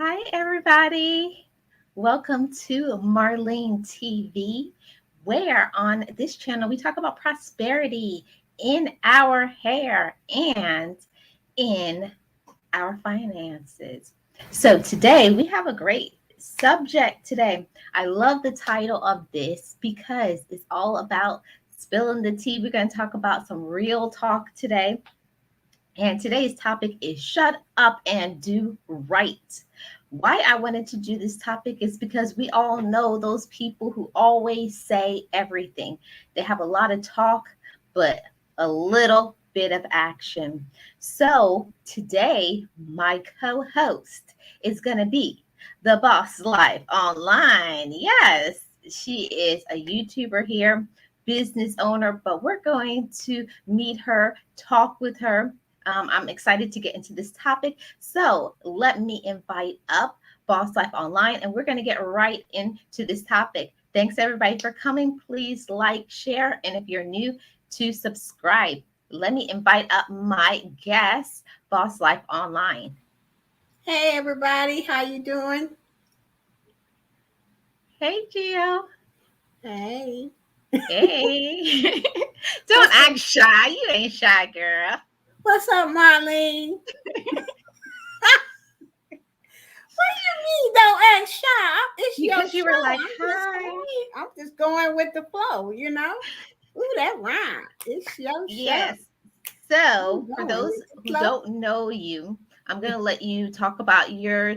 Hi, everybody. Welcome to Marlene TV, where on this channel we talk about prosperity in our hair and in our finances. So, today we have a great subject today. I love the title of this because it's all about spilling the tea. We're going to talk about some real talk today. And today's topic is shut up and do right. Why I wanted to do this topic is because we all know those people who always say everything. They have a lot of talk, but a little bit of action. So today, my co host is going to be the Boss Life Online. Yes, she is a YouTuber here, business owner, but we're going to meet her, talk with her. I'm excited to get into this topic. So let me invite up Boss Life Online, and we're going to get right into this topic. Thanks, everybody, for coming. Please like, share, and if you're new, to subscribe. Let me invite up my guest, Boss Life Online. Hey everybody, how you doing? Hey, Gio. Hey. Hey. Don't What's up? act shy. You ain't shy, girl. What's up, Marlene? What do you mean don't act shy? It's your Because you were show. like, I'm just hi. going. I'm just going with the flow. Ooh, that rhyme. It's your show. Yes. So, I'm for going those with the who flow. don't know you, I'm going to let you talk about your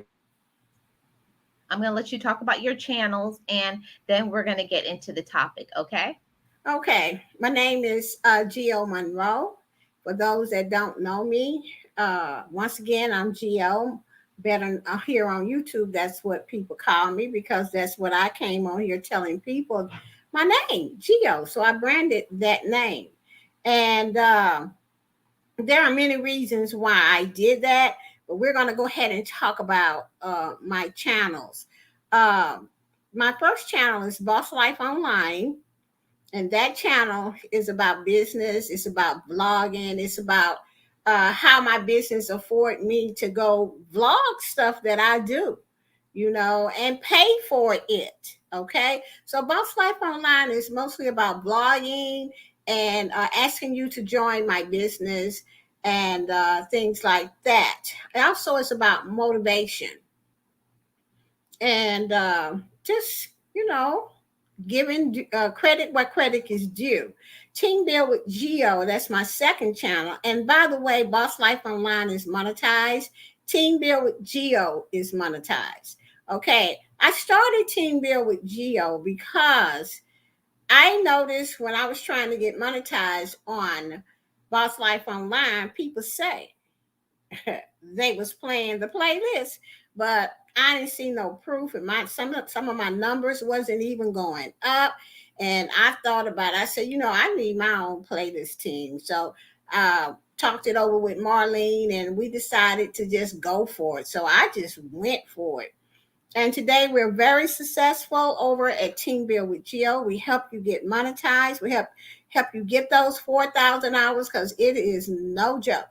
I'm going to let you talk about your channels and then we're going to get into the topic, okay? Okay, my name is Gio Monroe. For those that don't know me, once again, I'm Gio. Better here on YouTube, that's what people call me because that's what I came on here telling people my name, Gio. So I branded that name. And there are many reasons why I did that, but we're going to go ahead and talk about my channels. Um, my first channel is Boss Life Online, and that channel is about business. It's about blogging. It's about how my business afford me to go vlog stuff that I do, and pay for it. Okay, so Boss Life Online is mostly about blogging and asking you to join my business and things like that. And also, it's about motivation and just giving credit where credit is due. Team Build with Geo, that's my second channel. And by the way, Boss Life Online is monetized. Team Build with Geo is monetized. Okay, I started Team Build with Geo because I noticed when I was trying to get monetized on Boss Life Online, people say they was playing the playlist, but I didn't see no proof. And some of my numbers wasn't even going up. And I thought about it. I said, I need my own playlist team. So talked it over with Marlene and we decided to just go for it. So I just went for it. And today we're very successful over at Team Build with Geo. We help you get monetized. We help you get those 4,000 hours because it is no joke.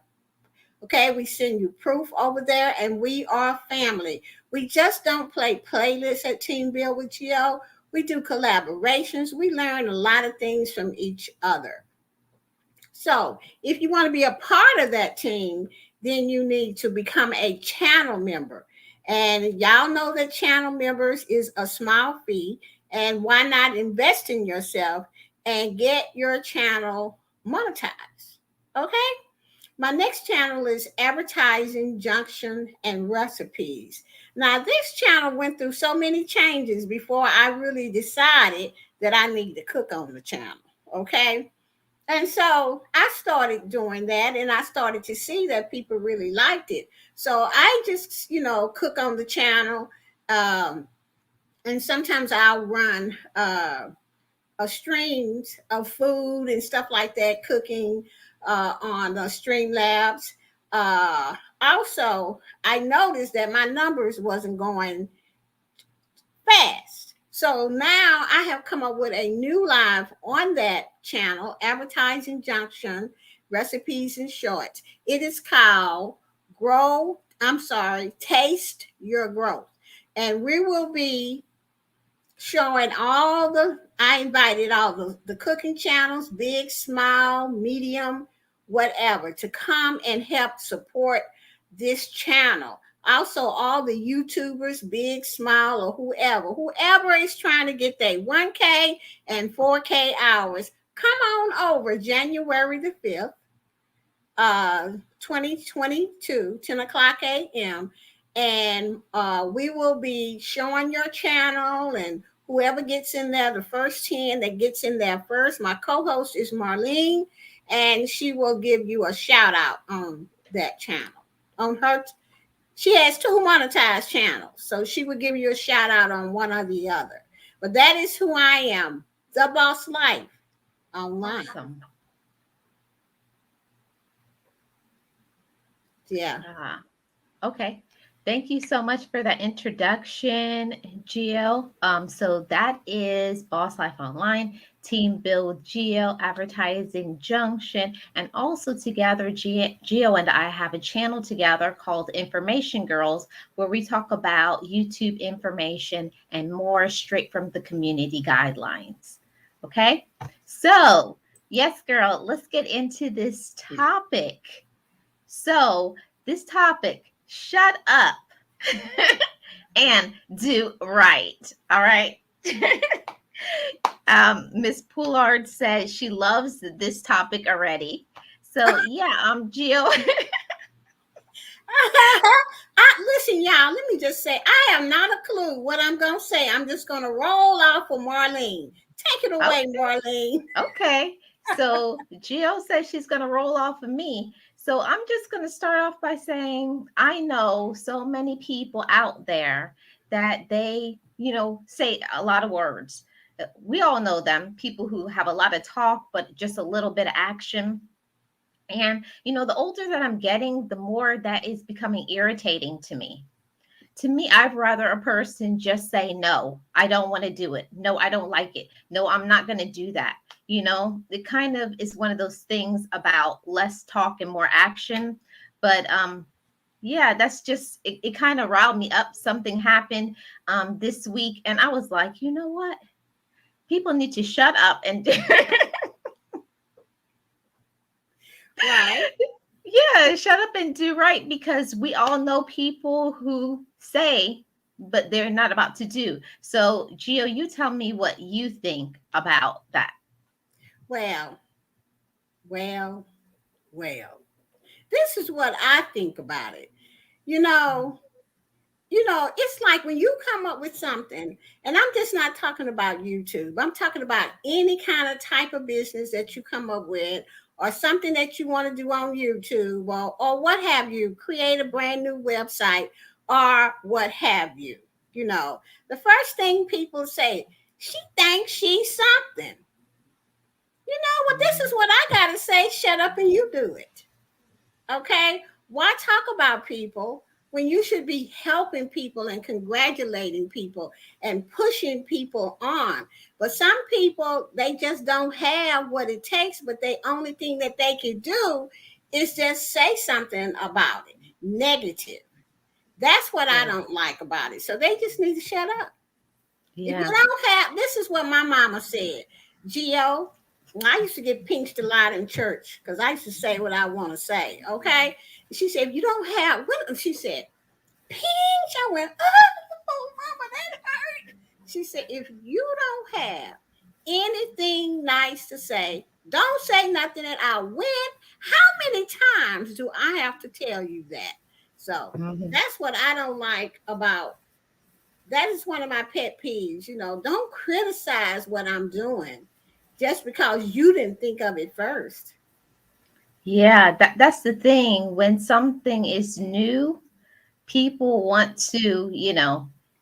Okay, we send you proof over there, and we are family. We just don't play playlists at Team Build with Geo. We do collaborations. We learn a lot of things from each other. So, if you want to be a part of that team, then you need to become a channel member. And y'all know that channel members is a small fee. And why not invest in yourself and get your channel monetized? Okay? My next channel is Advertising, Junction, and Recipes. Now, this channel went through so many changes before I really decided that I need to cook on the channel. Okay. And so I started doing that and I started to see that people really liked it. So I just, cook on the channel. Um, and sometimes I'll run streams of food and stuff like that, cooking on Streamlabs. Also, I noticed that my numbers wasn't going fast. So now I have come up with a new live on that channel, Advertising Junction, Recipes and Shorts. It is called Taste Your Growth. And we will be showing I invited all the cooking channels, big, small, medium, whatever, to come and help support this channel. Also, all the YouTubers, big, small, or whoever is trying to get their 1K and 4K hours, come on over January the 5th, 2022, 10 o'clock a.m. And we will be showing your channel, and whoever gets in there, the first 10 that gets in there first. My co-host is Marlene, and she will give you a shout out on that channel. On her, she has 2 monetized channels, so she will give you a shout out on one or the other. But that is who I am, the Boss Life Online. Awesome. Yeah. Okay. Thank you so much for that introduction, Gio. So that is Boss Life Online, Team Build Gio, Advertising Junction, and also together, Gio and I have a channel together called Information Girls, where we talk about YouTube information and more straight from the community guidelines. Okay. So yes, girl, let's get into this topic. So this topic, shut up and do right. All right. Miss Poulard said she loves this topic already. So yeah, Gio. Listen, y'all, let me just say, I have not a clue what I'm going to say. I'm just going to roll off for Marlene. Take it away, Marlene. Okay. So Gio says she's going to roll off of me. So I'm just going to start off by saying I know so many people out there that they, say a lot of words. We all know them, people who have a lot of talk, but just a little bit of action. And, the older that I'm getting, the more that is becoming irritating to me. To me, I'd rather a person just say, no, I don't want to do it. No, I don't like it. No, I'm not going to do that. It kind of is one of those things about less talk and more action. But yeah, that's just, it kind of riled me up. Something happened this week. And I was like, you know what? People need to shut up and Right. Yeah, shut up and do right, because we all know people who say, but they're not about to do. So, Gio, you tell me what you think about that. Well. This is what I think about it. It's like when you come up with something, and I'm just not talking about YouTube. I'm talking about any kind of type of business that you come up with, or something that you want to do on YouTube, or what have you, create a brand new website, or what have you. The first thing people say, she thinks she's something. This is what I got to say. Shut up and you do it. Okay? Why talk about people when you should be helping people and congratulating people and pushing people on? But some people, they just don't have what it takes, but the only thing that they can do is just say something about it, negative. That's what I don't like about it. So they just need to shut up. Yeah. If you don't have, this is what my mama said, Gio. I used to get pinched a lot in church because I used to say what I want to say. Okay. She said, if you don't have, what? She said, pinch. I went, oh, mama, that hurt. She said, if you don't have anything nice to say, don't say nothing and I'll win. How many times do I have to tell you that? So that's what I don't like about. That is one of my pet peeves. Don't criticize what I'm doing just because you didn't think of it first. Yeah, that's the thing. When something is new, people want to,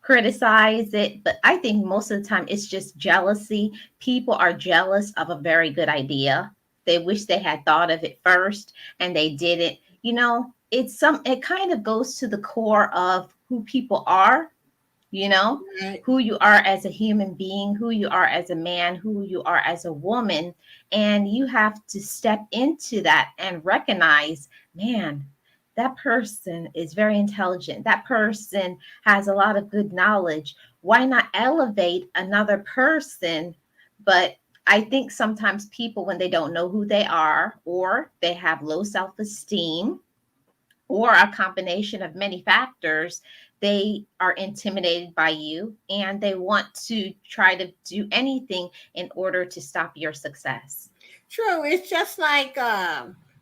criticize it. But I think most of the time it's just jealousy. People are jealous of a very good idea. They wish they had thought of it first and they didn't. It kind of goes to the core of who people are. Right. Who you are as a human being, who you are as a man, who you are as a woman. And you have to step into that and recognize, man, that person is very intelligent. That person has a lot of good knowledge. Why not elevate another person? But I think sometimes people, when they don't know who they are, or they have low self esteem, or a combination of many factors, they are intimidated by you and they want to try to do anything in order to stop your success. True. It's just like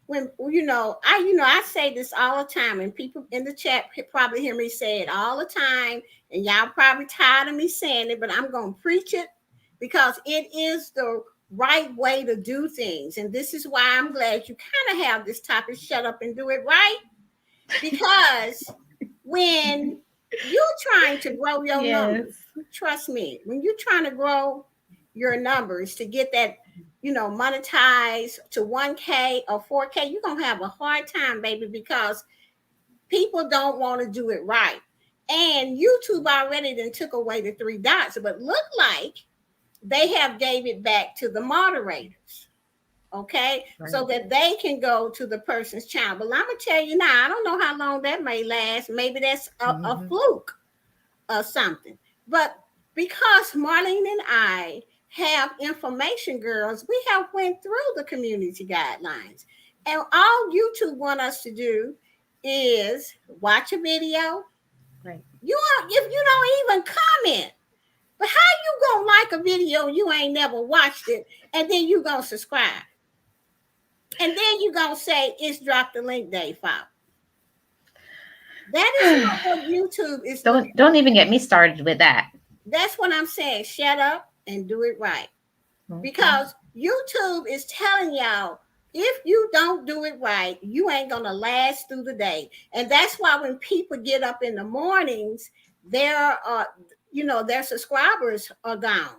when I say this all the time, and people in the chat probably hear me say it all the time, and y'all probably tired of me saying it, but I'm gonna preach it because it is the right way to do things. And this is why I'm glad you kind of have this topic, shut up and do it right. Because when you're trying to grow your Yes. numbers, trust me, when you're trying to grow your numbers to get that, monetize to 1K or 4K, you're going to have a hard time, baby, because people don't want to do it right. And YouTube already then took away the three dots, but look like they have gave it back to the moderators. Okay, Right. so that they can go to the person's channel. But I'm gonna tell you now, I don't know how long that may last. Maybe that's a Mm-hmm. fluke or something. But because Marlene and I have information girls, we have went through the community guidelines. And all YouTube want us to do is watch a video. Right. If you don't even comment, but how you gonna like a video you ain't never watched it, and then you gonna subscribe? And then you gonna say it's drop the link day file. That is not what YouTube is looking Don't for. even get me started with that. That's what I'm saying. Shut up and do it right. Okay. Because YouTube is telling y'all if you don't do it right, you ain't gonna last through the day. And that's why when people get up in the mornings, their subscribers are gone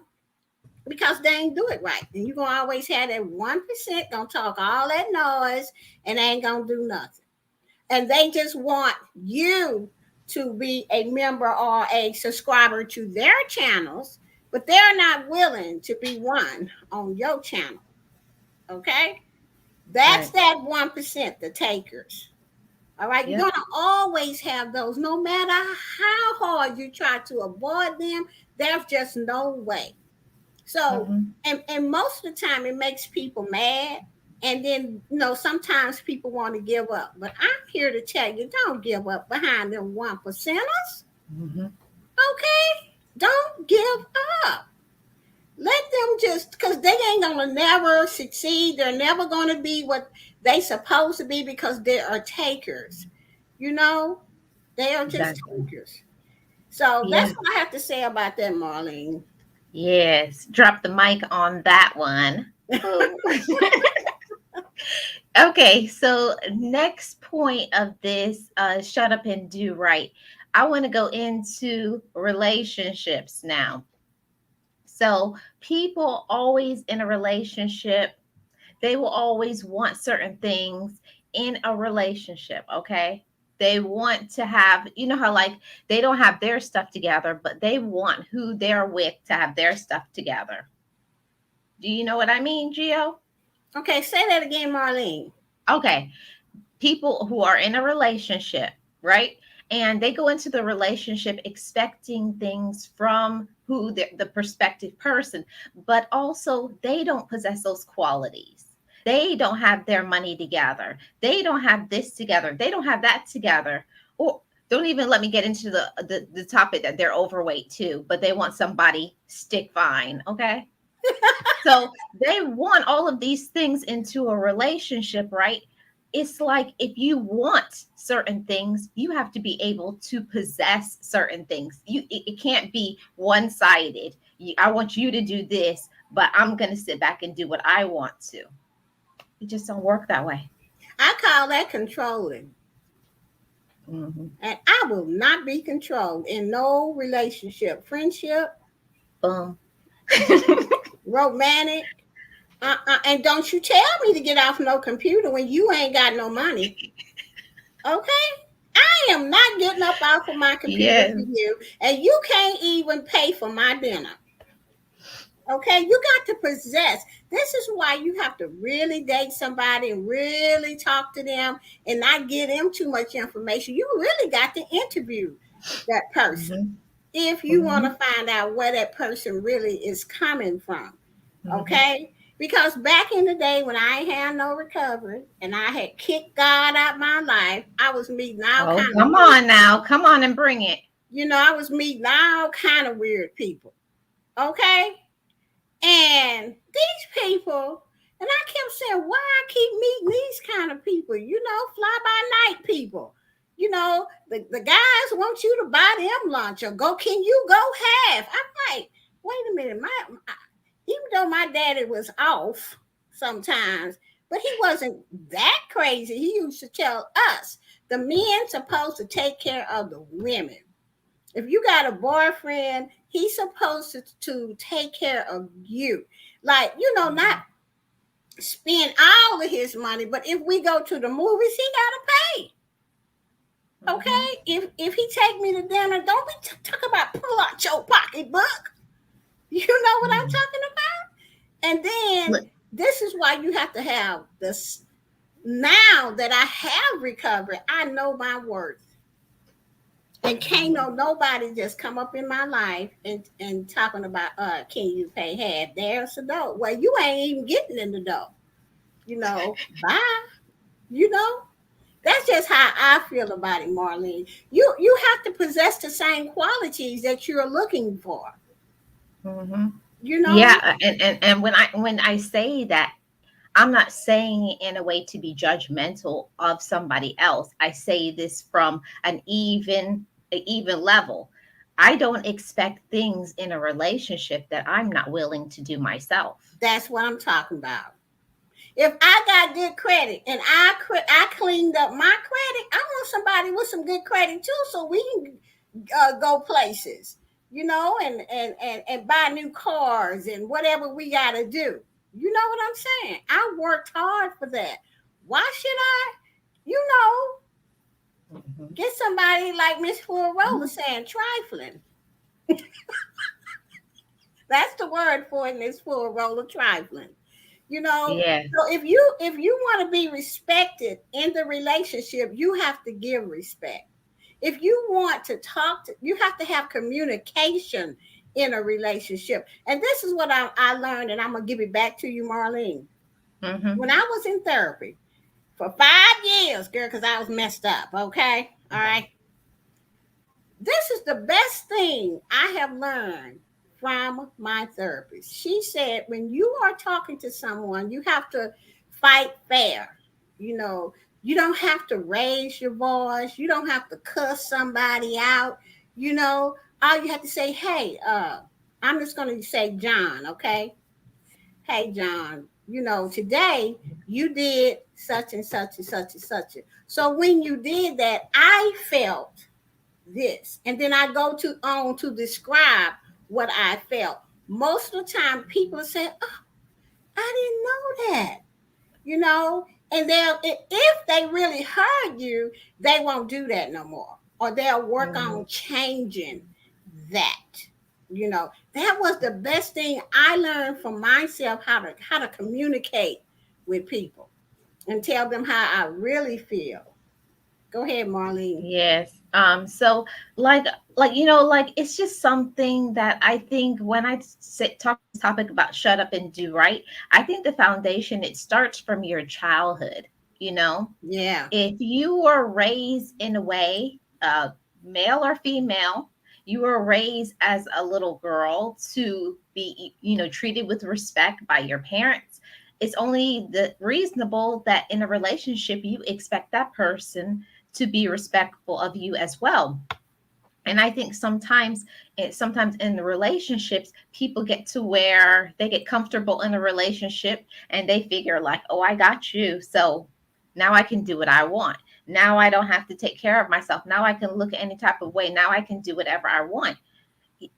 because they ain't do it right. And you're gonna always have that 1% gonna talk all that noise and ain't gonna do nothing. And they just want you to be a member or a subscriber to their channels, but they're not willing to be one on your channel. Okay? That's Right. that 1%, the takers. All right, you're Yep. gonna always have those, no matter how hard you try to avoid them, there's just no way. So, Mm-hmm. and most of the time it makes people mad. And then, sometimes people want to give up. But I'm here to tell you, don't give up behind them 1%ers. Mm-hmm. Okay? Don't give up. Let them just, because they ain't going to never succeed. They're never going to be what they supposed to be because they are takers. You know, they are just Exactly. takers. So Yeah. that's what I have to say about that, Marlene. Yes. Drop the mic on that one. Okay, so next point of this, shut up and do right. I want to go into relationships now. So people always in a relationship, they will always want certain things in a relationship. Okay, they want to have, you know how like they don't have their stuff together, but they want who they're with to have their stuff together. Do you know what I mean, Gio? Okay, say that again, Marlene. Okay, people who are in a relationship, right? And they go into the relationship expecting things from who the prospective person, but also they don't possess those qualities. They don't have their money together. They don't have this together. They don't have that together. Or don't even let me get into the topic that they're overweight too, but they want somebody stick fine. Okay. So they want all of these things into a relationship, right? It's like if you want certain things, you have to be able to possess certain things. It can't be one sided. I want you to do this, but I'm going to sit back and do what I want to. It just don't work that way. I call that controlling. Mm-hmm. And I will not be controlled in no relationship, friendship, Boom. romantic. And don't you tell me to get off no computer when you ain't got no money. Okay? I am not getting up off of my computer Yes. for you. And you can't even pay for my dinner. Okay, you got to possess. This is why you have to really date somebody and really talk to them and not give them too much information. You really got to interview that person Mm-hmm. if you want Mm-hmm. to find out where that person really is coming from. Mm-hmm. Okay? Because back in the day when I ain't had no recovery and I had kicked God out my life, I was meeting all Oh, kind of come weird. on now. Come on and bring it. I was meeting all kind of weird people. Okay? And these people, and I kept saying, why I keep meeting these kind of people, fly by night people. The guys want you to buy them lunch or go, can you go half? I'm like, wait a minute, even though my daddy was off sometimes, but he wasn't that crazy. He used to tell us the men supposed to take care of the women. If you got a boyfriend, he's supposed to take care of you. Like, not spend all of his money, but if we go to the movies, he gotta pay. Mm-hmm. Okay? If he take me to dinner, don't be talk about pull out your pocketbook. You know what I'm Mm-hmm. talking about? And then Look. this is why you have to have this. Now that I have recovered, I know my worth. And can't Mm-hmm. no nobody just come up in my life and talking about can you pay half? There's the door. Well, you ain't even getting in the door. Bye. You know, that's just how I feel about it, Marlene. You have to possess the same qualities that you're looking for. Mm-hmm. You know? Yeah, and when I say that, I'm not saying it in a way to be judgmental of somebody else. I say this from an even level. I don't expect things in a relationship that I'm not willing to do myself. That's what I'm talking about. If I got good credit and I cleaned up my credit, I want somebody with some good credit too, so we can go places, and buy new cars and whatever we got to do. You know what I'm saying? I worked hard for that. Why should I, you know, Mhm. get somebody like Miss Florola Mhm. saying trifling? That's the word for it, Miss Florola, trifling. You know, Yeah. so if you want to be respected in the relationship, you have to give respect. If you want to talk to, you have to have communication in a relationship. And this is what I learned, and I'm gonna give it back to you, Marlene. Hmm. When I was in therapy for 5 years, girl, because I was messed up. Okay, all right. This is the best thing I have learned from my therapist. She said, when you are talking to someone, you have to fight fair. You know, you don't have to raise your voice. You don't have to cuss somebody out. All you have to say, hey, I'm just going to say John, okay? Hey, John, today you did such and such and such and such. So when you did that, I felt this, and then I go to on to describe what I felt. Most of the time people say, oh, I didn't know that, you know and if they really heard you, they won't do that no more, or they'll work Hmm. on changing that. That was the best thing I learned from myself, how to communicate with people and tell them how I really feel. Go ahead, Marlene. Yes. So like it's just something that I think when I talk this topic about shut up and do right, I think the foundation, it starts from your childhood. You know, Yeah. if you were raised in a way, male or female, you were raised as a little girl to be, treated with respect by your parents. It's only the reasonable that in a relationship you expect that person to be respectful of you as well. And I think sometimes in the relationships, people get to where they get comfortable in a relationship and they figure like, oh, I got you, so now I can do what I want. Now I don't have to take care of myself. Now I can look any type of way. Now I can do whatever I want.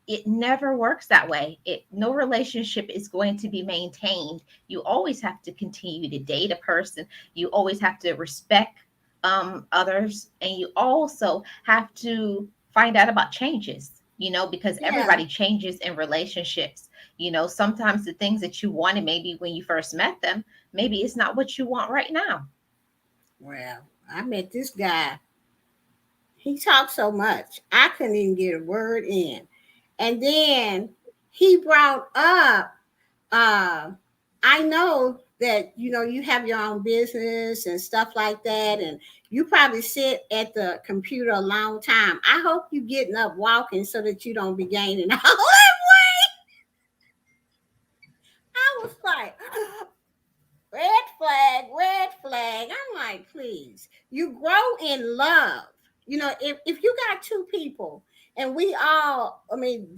It never works that way. No relationship is going to be maintained. You always have to continue to date a person. You always have to respect others, and you also have to find out about changes. Because Yeah. everybody changes in relationships. Sometimes the things that you wanted maybe when you first met them, maybe it's not what you want right now. Well, I met this guy. He talked so much, I couldn't even get a word in. And then he brought up, uh, I know that you have your own business and stuff like that, and you probably sit at the computer a long time. I hope you getting up walking so that you don't be gaining all that weight. I was like, red flag, red flag. I'm like, please, you grow in love. If you got two people and we all, I mean,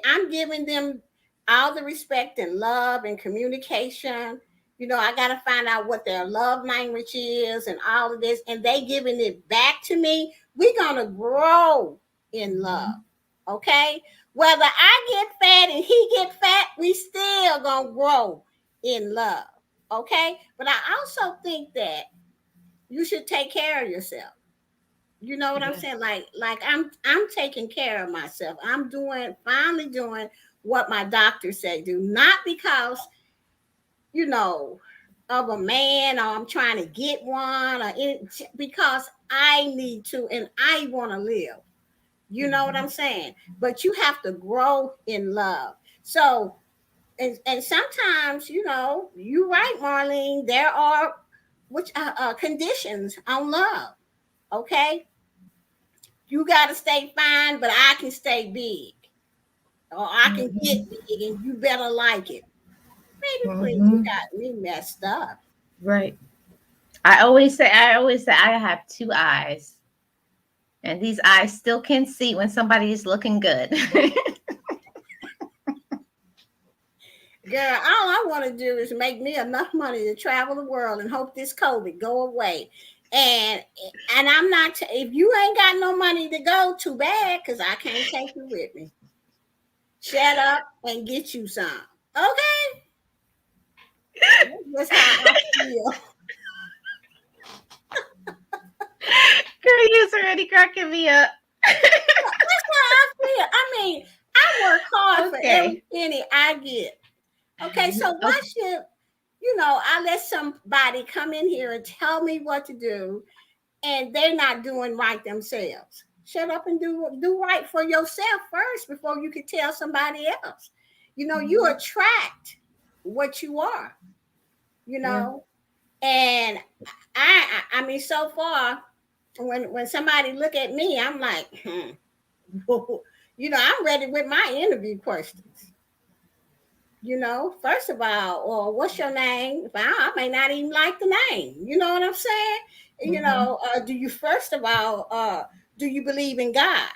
I'm giving them all the respect and love and communication. I got to find out what their love language is and all of this, and they giving it back to me. We're going to grow in love. Mhm. Okay. Whether I get fat and he get fat, we still going to grow in love. Okay. But I also think that you should take care of yourself. You know what I'm saying? Yes. Like I'm taking care of myself. I'm finally doing what my doctor said do. Not because, you know, of a man or I'm trying to get one because I need to and I want to live. You know what I'm Mhm. saying? But you have to grow in love. So and sometimes, you're right, Marlene. There are which conditions on love. Okay, you got to stay fine, but I can stay big, or I can get Mhm. big, and you better like it. Baby, please, you Mhm. got me messed up. Right. I always say I have two eyes, and these eyes still can see when somebody is looking good. Girl, all I want to do is make me enough money to travel the world and hope this COVID go away. And and I'm not. If you ain't got no money to go, too bad, because I can't take you with me. Shut up and get you some. Okay, that's how I feel. Girl, you's already cracking me up. That's how I feel. I mean, I work hard for every Okay. penny I get. Okay, so why Okay. should I let somebody come in here and tell me what to do, and they're not doing right themselves? Shut up and do right for yourself first before you can tell somebody else. You Mhm. attract what you are. You Yeah. know, and I mean, so far, when somebody look at me, I'm like, I'm ready with my interview questions. First of all, or what's your name? If I may not even like the name. You know what I'm saying? Mhm. Do you first of all, do you believe in God?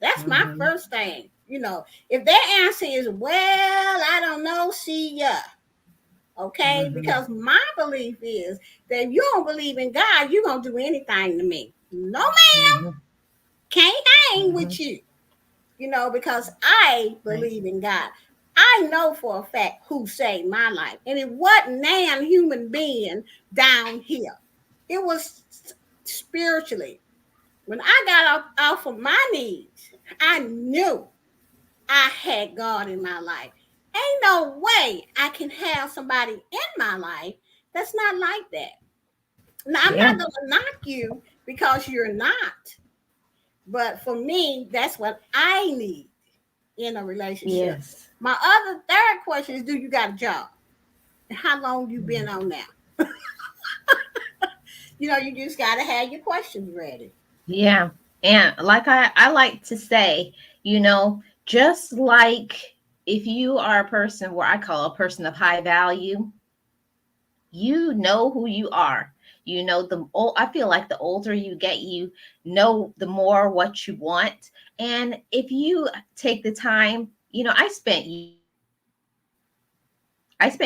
That's my Mhm. first thing. If their answer is, well, I don't know, see ya. Okay, Mhm. because my belief is that if you don't believe in God, you're gonna do anything to me. No man Mhm. can't hang Mhm. with you. Because I Right. believe in God. I know for a fact who saved my life. And it wasn't nan human being down here. It was spiritually. When I got off of my knees, I knew I had God in my life. Ain't no way I can have somebody in my life that's not like that. Now, I'm Yeah. not going to knock you because you're not. But for me, that's what I need in a relationship. Yes. My other third question is, do you got a job? And how long you been Mhm. on now? You just got to have your questions ready. Yeah. And like I like to say, just like if you are a person where I call a person of high value, you know who you are. I feel like the older you get, you know the more what you want. And if you take the time, I spent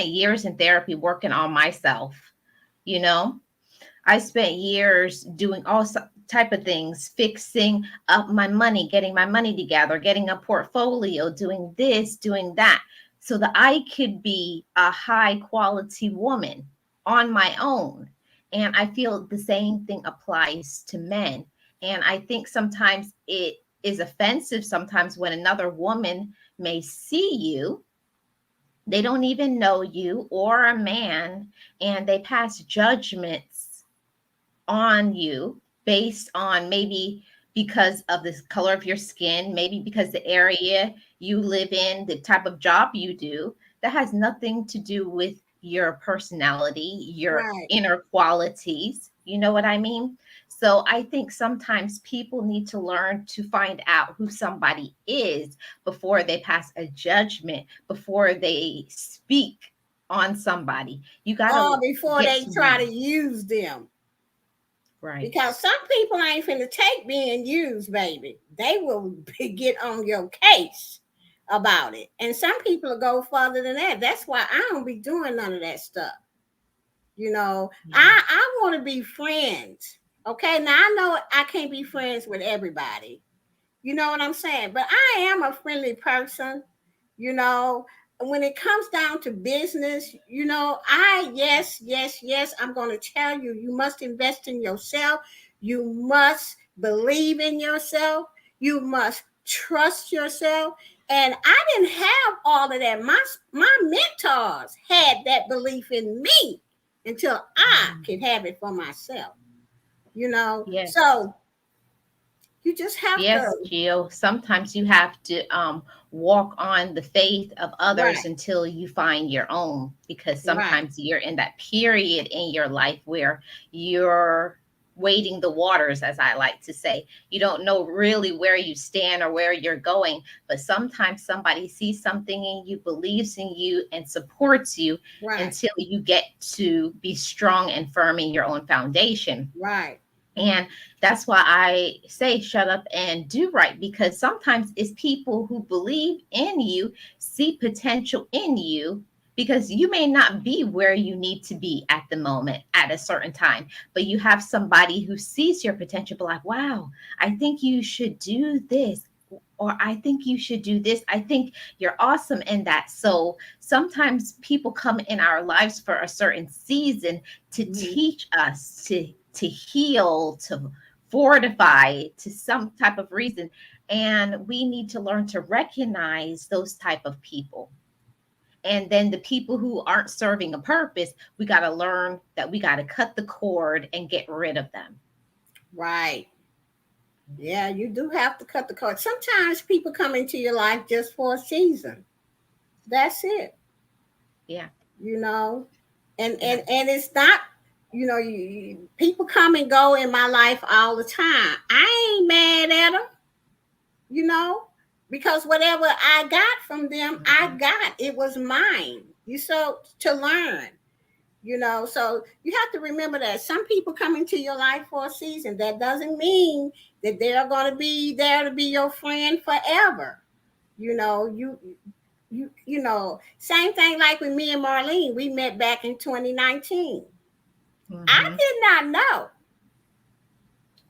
years in therapy working on myself. You know, I spent years doing type of things, fixing up my money, getting my money together, getting a portfolio, doing this, doing that, so that I could be a high quality woman on my own. And I feel the same thing applies to men. And I think sometimes it is offensive sometimes when another woman may see you. They don't even know you or a man, and they pass judgments on you based on maybe because of the color of your skin, maybe because the area you live in, the type of job you do, that has nothing to do with your personality, your Right. inner qualities. You know what I mean? So I think sometimes people need to learn to find out who somebody is before they pass a judgment, before they speak on somebody. You got Or to before get they to try know. to use them. Right. Because some people ain't finna take being used, baby. They will get on your case about it. And some people will go further than that. That's why I don't be doing none of that stuff. You know, Yeah. I want to be friends. Okay. Now I know I can't be friends with everybody. You know what I'm saying? But I am a friendly person, you know. When it comes down to business, you know, yes, yes, yes, I'm going to tell you, you must invest in yourself. You must believe in yourself. You must trust yourself. And I didn't have all of that. My mentors had that belief in me until I Mhm. could have it for myself, you know. Yes. So you just have to, Yes, Gio. Sometimes you have to walk on the faith of others right, until you find your own, because right. sometimes you're in that period in your life where you're wading the waters, as I like to say. You don't know really where you stand or where you're going, but sometimes somebody sees something in you, believes in you, and supports you Right, until you get to be strong and firm in your own foundation. right, And that's why I say shut up and do right, because sometimes it's people who believe in you, see potential in you, because you may not be where you need to be at the moment at a certain time, but you have somebody who sees your potential, but like, wow, I think you should do this. Or I think you should do this. I think you're awesome in that. So sometimes people come in our lives for a certain season to mhm, teach us, to heal, to fortify, to some type of reason, and we need to learn to recognize those type of people. And then the people who aren't serving a purpose, we got to learn that we got to cut the cord and get rid of them. right. Yeah, you do have to cut the cord. Sometimes people come into your life just for a season. That's it, Yeah. you know. Yeah. And it's not, people come and go in my life all the time. I ain't mad at them, you know, because whatever I got from them, I Mhm. got. It was mine. You so to learn. So you have to remember that some people come into your life for a season. That doesn't mean that they're going to be there to be your friend forever. you know you Same thing like with me and Marlene. We met back in 2019. I Mhm. did not know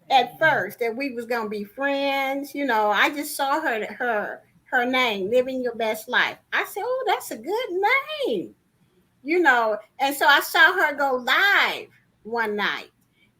at first that we was going to be friends. I just saw her name, Living Your Best Life. I said, oh, that's a good name. And so I saw her go live one night,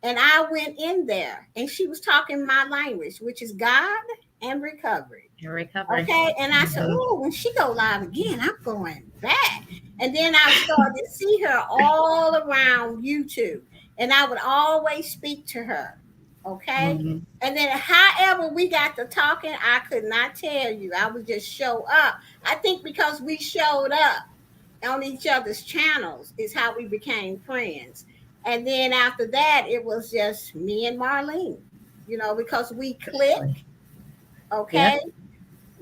and I went in there, and she was talking my language, which is God and recovery. You're recovering. Okay, and I said, Mhm. oh, when she go live again, I'm going back. And then I started to see her all around YouTube, and I would always speak to her. Okay. Mhm. And then, however, we got to talking, I could not tell you. I would just show up. I think because we showed up on each other's channels is how we became friends. And then after that, it was just me and Marlene, because we click. Exactly. Yeah. Okay.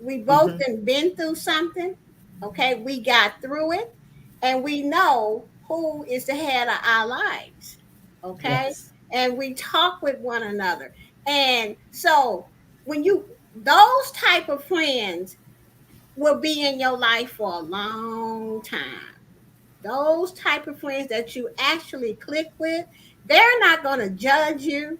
We both Mhm. been through something. Okay. We got through it, and we know who is the head of our lives. Okay. Yes. And we talk with one another. And so when those type of friends will be in your life for a long time. Those type of friends that you actually click with, they're not going to judge you.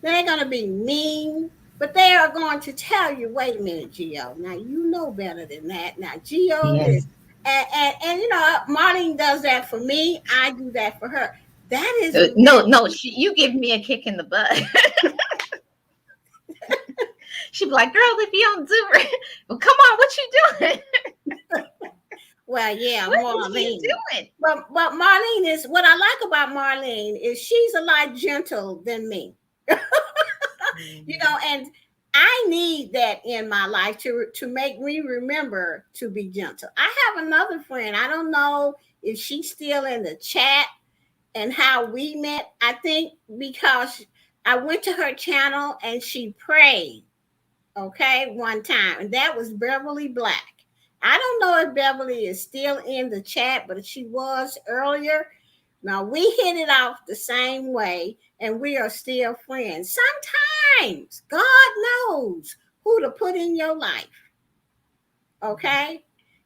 They're going to be mean, but they are going to tell you, wait a minute, Geo. Now you know better than that. Now Geo is, Yes. and Marlene does that for me. I do that for her. That is No, really no, you give me a kick in the butt. She'd be like, girl, if you don't do it, well, come on, what you doing? Well, yeah, What is she Marlene. doing? But Marlene is what I like about Marlene is she's a lot gentle than me. Mhm. And I need that in my life to make me remember to be gentle. I have another friend. I don't know if she's still in the chat and how we met. I think because I went to her channel and she prayed, okay, one time, and that was Beverly Black. I don't know if Beverly is still in the chat, but she was earlier. Now we hit it off the same way, and we are still friends. Sometimes God knows who to put in your life, okay,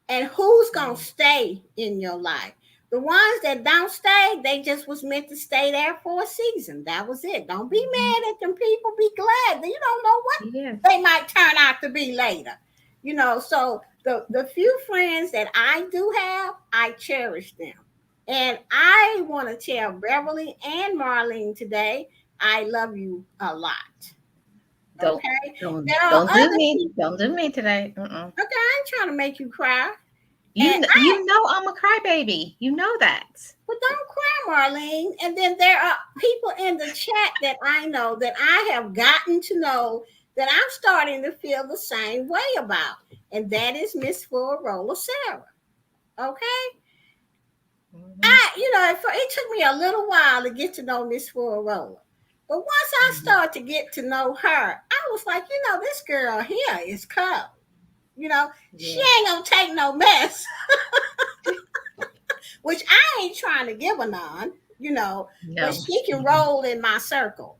and who's gonna Mhm. stay in your life. The ones that don't stay, they just was meant to stay there for a season. That was it. Don't be Mhm. mad at them people. Be glad that you don't know what Yes. they might turn out to be later. So the few friends that I do have, I cherish them. And I want to tell Beverly and Marlene today, I love you a lot. Don't Okay. don't There are don't do other me. people. Don't do me today. Mm-mm. Okay, I ain't trying to make you cry. And You know I'm a crybaby. You know that. But don't cry, Marlene. And then there are people in the chat that I know that I have gotten to know that I'm starting to feel the same way about. And that is Miss Full Roller Sarah. Okay? Mhm. It took me a little while to get to know Miss Full Roller. But once I Mhm. started to get to know her, I was like, this girl here is cold. She Yes. ain't gonna take no mess, which I ain't trying to give her none, but No. she can Mhm. roll in my circle,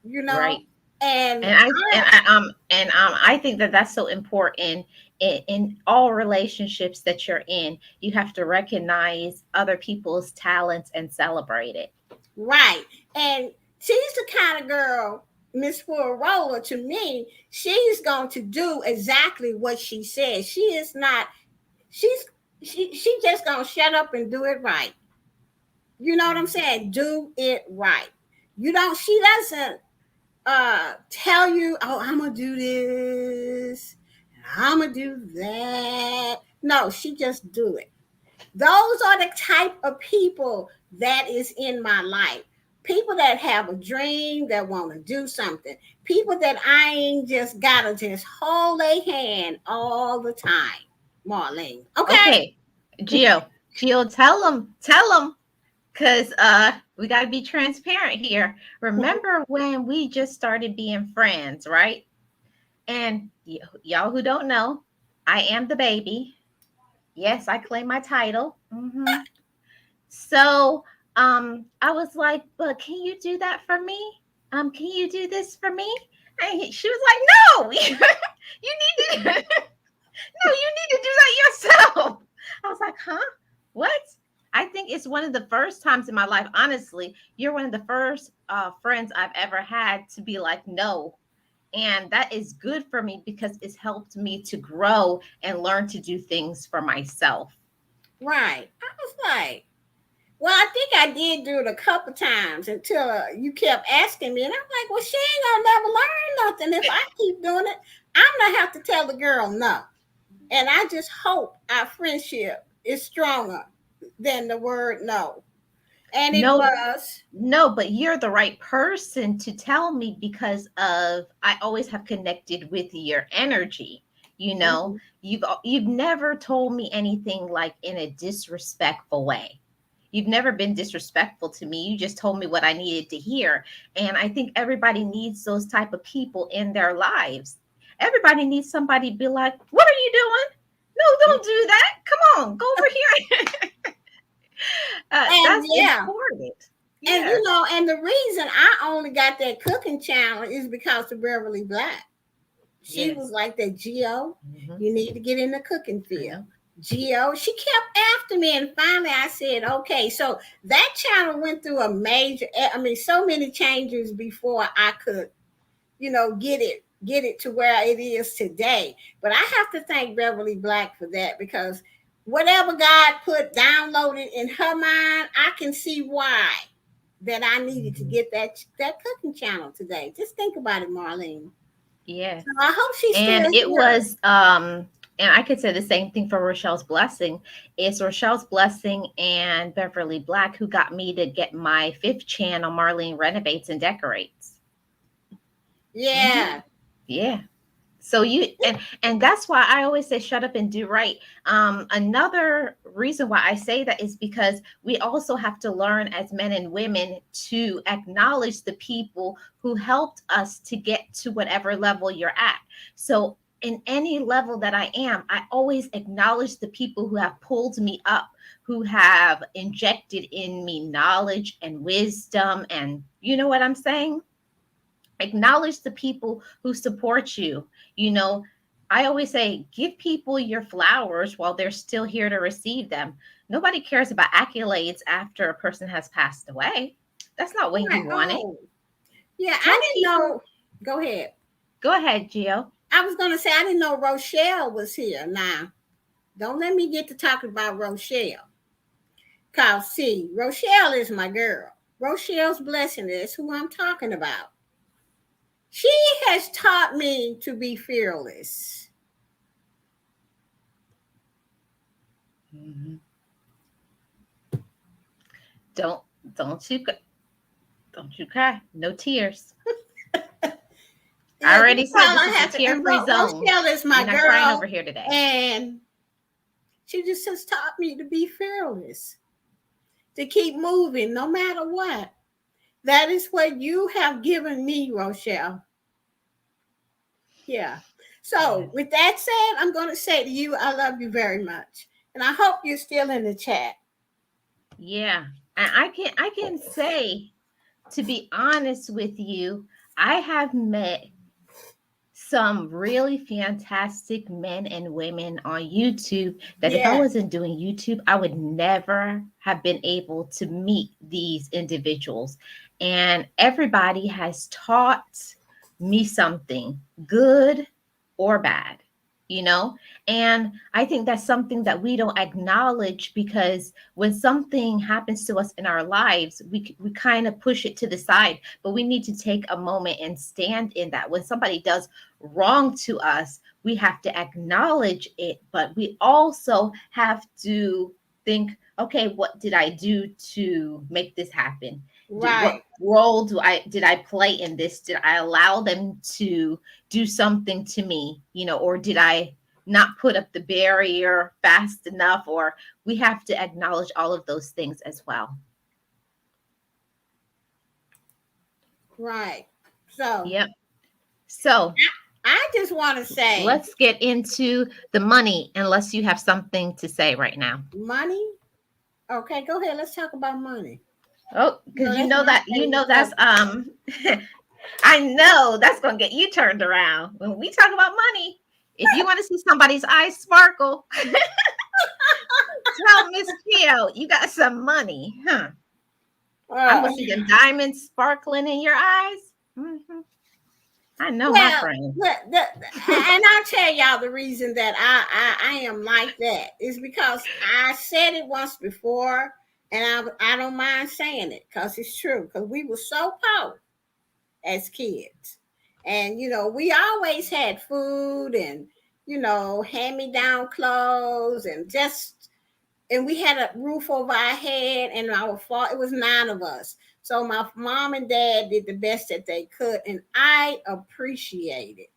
you know, Right. and And I think that that's so important in all relationships that you're in. You have to recognize other people's talents and celebrate it. right. And she's the kind of girl, Miss Full Roller, to me, she's going to do exactly what she says. She is not, she's, she just gonna shut up and do it right. You know what I'm Mhm. saying? Do it right. She doesn't tell you, oh, I'm gonna do this, I'm gonna do that. No, she just do it. Those are the type of people that is in my life. People that have a dream, that want to do something. People that I ain't just gotta just hold a hand all the time. Marlene. Okay? Okay, Gio, tell them, because we got to be transparent here. Remember when we just started being friends, right? And y'all who don't know, I am the baby. Yes, I claim my title. So I was like, but can you do that for me? Can you do this for me? And she was like, no, you need to no, you need to do that yourself. I was like, huh? What? I think it's one of the first times in my life, honestly, you're one of the first friends I've ever had to be like, no. And that is good for me because it's helped me to grow and learn to do things for myself. Right. I was like, well, I think I did do it a couple times until you kept asking me, and I'm like, well, she ain't gonna never learn nothing if I keep doing it. I'm gonna have to tell the girl no. And I just hope our friendship is stronger than the word no. And it No, was. no, but you're the right person to tell me because of I always have connected with your energy. You know, Mhm. you've never told me anything like in a disrespectful way. You've never been disrespectful to me. You just told me what I needed to hear. And I think everybody needs those type of people in their lives. Everybody needs somebody to be like, "What are you doing? No, don't do that. Come on, go over here." And That's yeah, important. and Yes. and the reason I only got that cooking channel is because of Beverly Black. She was Yes. like that, Geo, Hmm. you need to get in the cooking I field. know. Geo, she kept after me, and finally I said, okay. So that channel went through so many changes before I could, get it to where it is today. But I have to thank Beverly Black for that because whatever God put downloaded in her mind, I can see why that I needed to Hmm. get that cooking channel today. Just think about it, Marlene. Yes. So I hope she's And still it here. was And I could say the same thing for Rochelle's Blessing. It's Rochelle's Blessing and Beverly Black who got me to get my fifth channel, Marlene Renovates and Decorates. Yeah. Yeah. So and that's why I always say shut up and do right. Another reason why I say that is because we also have to learn as men and women to acknowledge the people who helped us to get to whatever level you're at. So in any level that I am, I always acknowledge the people who have pulled me up, who have injected in me knowledge and wisdom, and you know what I'm saying? Acknowledge the people who support you. You know, I always say give people your flowers while they're still here to receive them. Nobody cares about accolades after a person has passed away. That's not what Right. you wanted. Oh, yeah. Tell I didn't people. know. Go ahead. Go ahead, Gio. I was gonna say I didn't know Rochelle was here. Now, don't let me get to talking about Rochelle. Cause see, Rochelle is my girl. Rochelle's Blessing is who I'm talking about. She has taught me to be fearless. Mhm. Don't don't you don't you cry. No tears. I Yeah, that's already said all this I is a have to. And tear-free zone. Rochelle is my We're not crying over girl, here today. and she just has taught me to be fearless, to keep moving no matter what. That is what you have given me, Rochelle. Yeah. So, Yes. with that said, I'm going to say to you, I love you very much. And I hope you're still in the chat. Yeah. And I can say, to be honest with you, I have met some really fantastic men and women on YouTube that if I Yeah. wasn't doing YouTube, I would never have been able to meet these individuals. And everybody has taught me something, good or bad, you know? And I think that's something that we don't acknowledge, because when something happens to us in our lives, we kind of push it to the side, but we need to take a moment and stand in that. When somebody does wrong to us, we have to acknowledge it, but we also have to think, okay, what did I do to make this happen? What Right. role did I play in this? Did I allow them to do something to me, or did I not put up the barrier fast enough? Or we have to acknowledge all of those things as well. Right. So, Yep. So I just want to say let's get into the money, unless you have something to say right now. money. Okay, go ahead. Let's talk about money. Oh, You know, because that's my favorite that's subject. I know that's gonna get you turned around when we talk about money. If you want to see somebody's eyes sparkle, tell Miss Gio you got some money, huh? I'm Uh, gonna see them diamonds sparkling in your eyes. I know my well, friend. and I'll tell y'all the reason that I am like that is because I said it once before, and I don't mind saying it because it's true. Because we were so poor as kids, and we always had food and hand me down clothes and we had a roof over our head, and it was nine of us. So my mom and dad did the best that they could, and I appreciate it.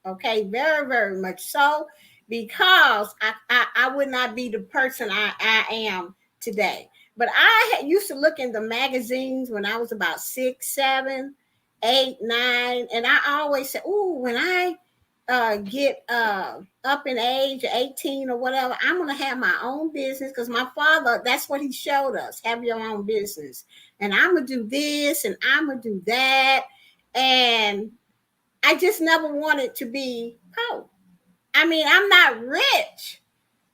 Okay, very, very much so, because I would not be the person I am today. But used to look in the magazines when I was about 6, 7, 8, 9, and I always said, "Ooh, when I get up in age, 18 or whatever, I'm gonna have my own business." Because my father, that's what he showed us: have your own business, and I'm gonna do this, and I'm gonna do that, and I just never wanted to be poor. I mean, I'm not rich,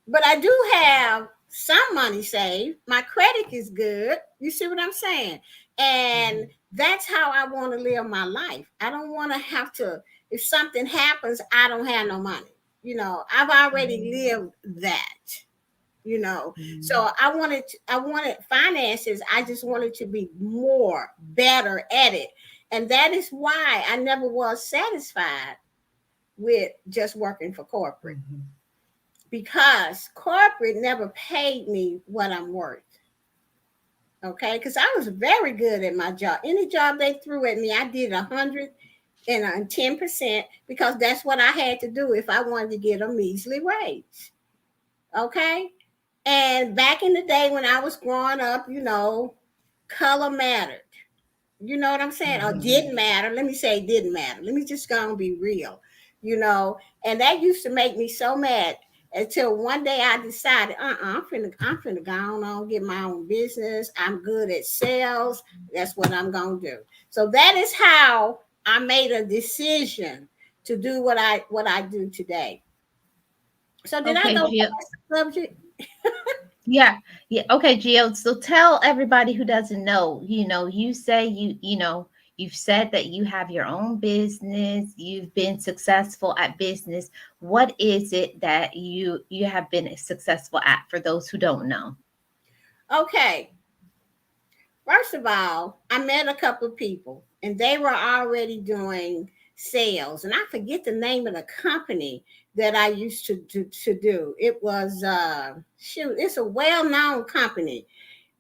but I do have some money saved. My credit is good. You see what I'm saying? And Mhm. that's how I want to live my life. I don't want to have to, if something happens, I don't have no money. I've already lived that. So Mhm. I wanted finances. I just wanted to be more better at it. And that is why I never was satisfied with just working for corporate. Mhm. because corporate never paid me what I'm worth. Okay, because I was very good at my job. Any job they threw at me, I did 110% because that's what I had to do if I wanted to get a measly raise. Okay, and back in the day when I was growing up, color mattered. You know what I'm saying? Or Mhm. didn't matter. Let me say it didn't matter. Let me just go and be real. You know, and that used to make me so mad until one day I decided, I'm finna go on get my own business. I'm good at sales. That's what I'm gonna do. So that is how I made a decision to do what I do today. So did I Okay, go Gio. past the subject? Yeah, yeah. Okay, Gio. So tell everybody who doesn't know. You say you've said that you have your own business. You've been successful at business. What is it that you have been successful at? For those who don't know. Okay. First of all, I met a couple of people and they were already doing sales. And I forget the name of the company that I used to do. It was, it's a well known company.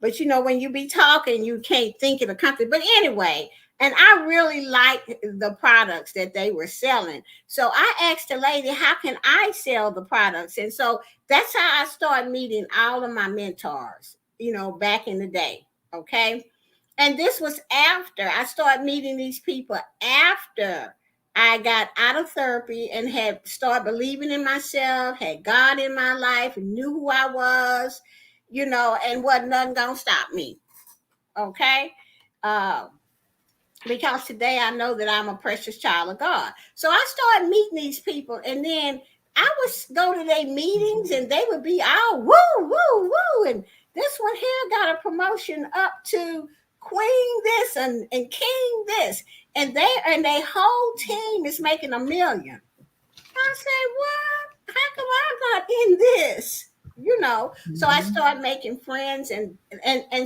But when you be talking, you can't think of the company. But anyway, and I really liked the products that they were selling. So I asked the lady, how can I sell the products? And so that's how I started meeting all of my mentors, back in the day. Okay. And this was after I started meeting these people after I got out of therapy and had started believing in myself, had God in my life, and knew who I was, and wasn't nothing gonna stop me. Okay. Uh, because today I know that I'm a precious child of God. So I started meeting these people, and then I would go to their meetings, and they would be all woo, woo, woo, and this one here got a promotion up to queen this and king this, and their whole team is making 1 million. I said, what? How come I'm not in this? So I Mhm. started making friends, and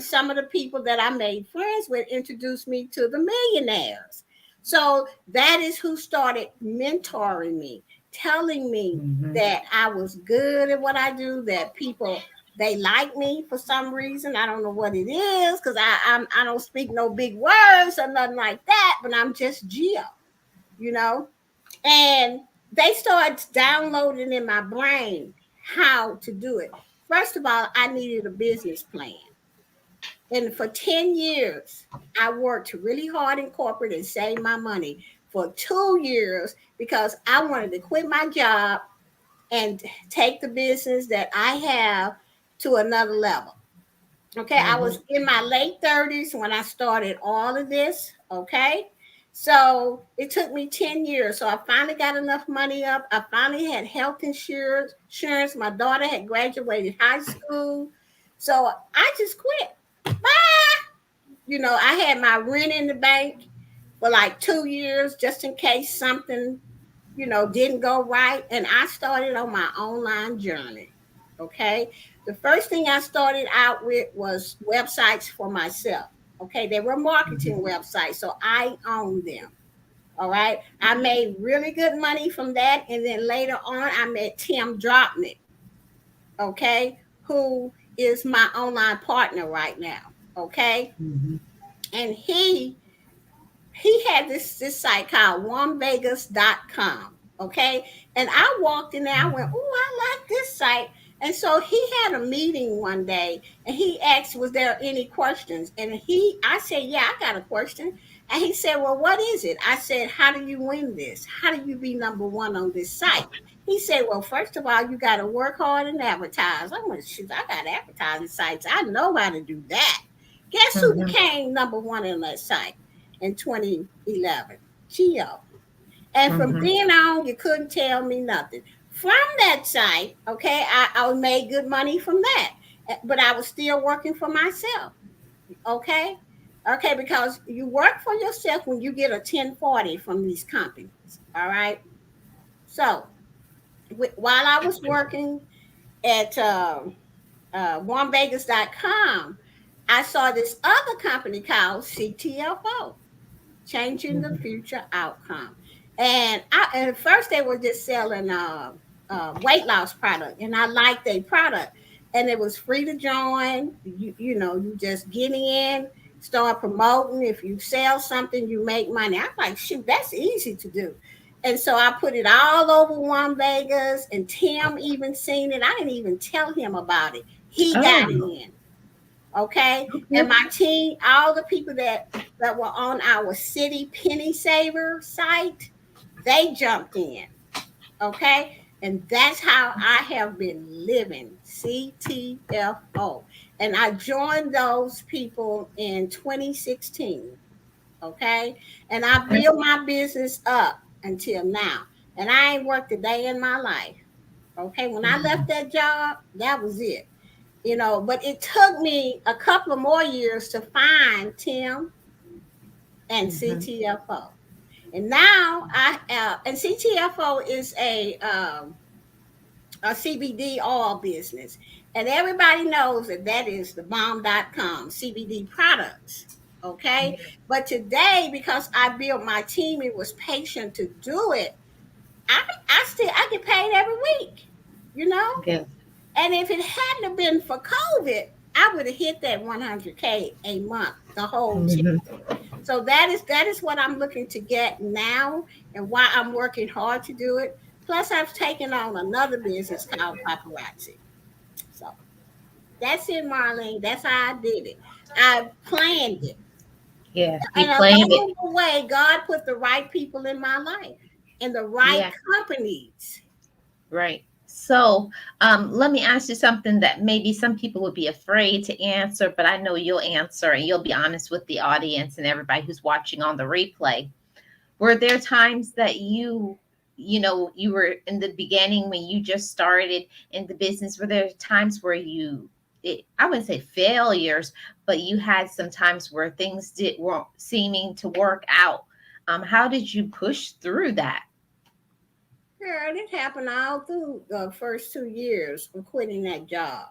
some of the people that I made friends with introduced me to the millionaires. So that is who started mentoring me, telling me Mhm. that I was good at what I do, that people they like me for some reason. I don't know what it is because I don't speak no big words or nothing like that, but I'm just Gio, you know and they started downloading in my brain how to do it. First of all, I needed a business plan. And for 10 years, I worked really hard in corporate and saved my money for 2 years because I wanted to quit my job and take the business that I have to another level. Okay, I was Mhm. in my late 30s when I started all of this. Okay, so it took me 10 years. So I finally got enough money up. I finally had health insurance. My daughter had graduated high school. So I just quit. Bye. I had my rent in the bank for like 2 years just in case something didn't go right. And I started on my online journey. Okay. The first thing I started out with was websites for myself. Okay. They were marketing Mhm. websites, so I owned them. All right. I made really good money from that. And then later on, I met Tim Dropnick, okay, who is my online partner right now. Okay. Mhm. And he had this site called onevegas.com. Okay. And I walked in there, I went, oh, I like this site. And so he had a meeting one day and he asked, was there any questions? And I said, yeah, I got a question. And he said, well, what is it? I said, how do you win this? How do you be number one on this site? He said, well, first of all, you got to work hard and advertise. I went, shoot, I got advertising sites. I know how to do that. Guess who Mhm. became number one on that site in 2011? Geo. And from Mhm. then on, you couldn't tell me nothing. From that site, okay, I made good money from that. But I was still working for myself. Okay. Okay, because you work for yourself when you get a 1040 from these companies. All right. So while I was working at onevegas.com, I saw this other company called CTFO, Changing the Mhm. Future Outcome. And at first they were just selling weight loss product, and I liked their product, and it was free to join. You just get in, start promoting. If you sell something, you make money. I'm like, shoot, that's easy to do. And so I put it all over One Vegas, and Tim even seen it. I didn't even tell him about it. He got Oh, in. Okay. And okay. my team, all the people that were on our city penny saver site, they jumped in. Okay. And that's how I have been living, CTFO. And I joined those people in 2016. Okay. And I built my business up until now. And I ain't worked a day in my life. Okay. When I left that job, that was it. But it took me a couple of more years to find Tim and Mhm. CTFO. And now and CTFO is a CBD oil business. And everybody knows that is the bomb.com CBD products. Okay. Yeah. But today, because I built my team, it was patient to do it. I get paid every week, you know? Good. And if it hadn't have been for COVID, I would have hit that 100K a month, the whole team. Mhm. So that is what I'm looking to get now, and why I'm working hard to do it. Plus, I've taken on another business called paparazzi. So that's it, Marlene. That's how I did it. I planned it. Yeah. You And claim it. along the way, God put the right people in my life and the right Yeah. companies. Right. So, let me ask you something that maybe some people would be afraid to answer, but I know you'll answer and you'll be honest with the audience and everybody who's watching on the replay. Were there times that you were in the beginning when you just started in the business? Were there times where I wouldn't say failures, but you had some times where things weren't seeming to work out? How did you push through that? Girl, it happened all through the first 2 years of quitting that job.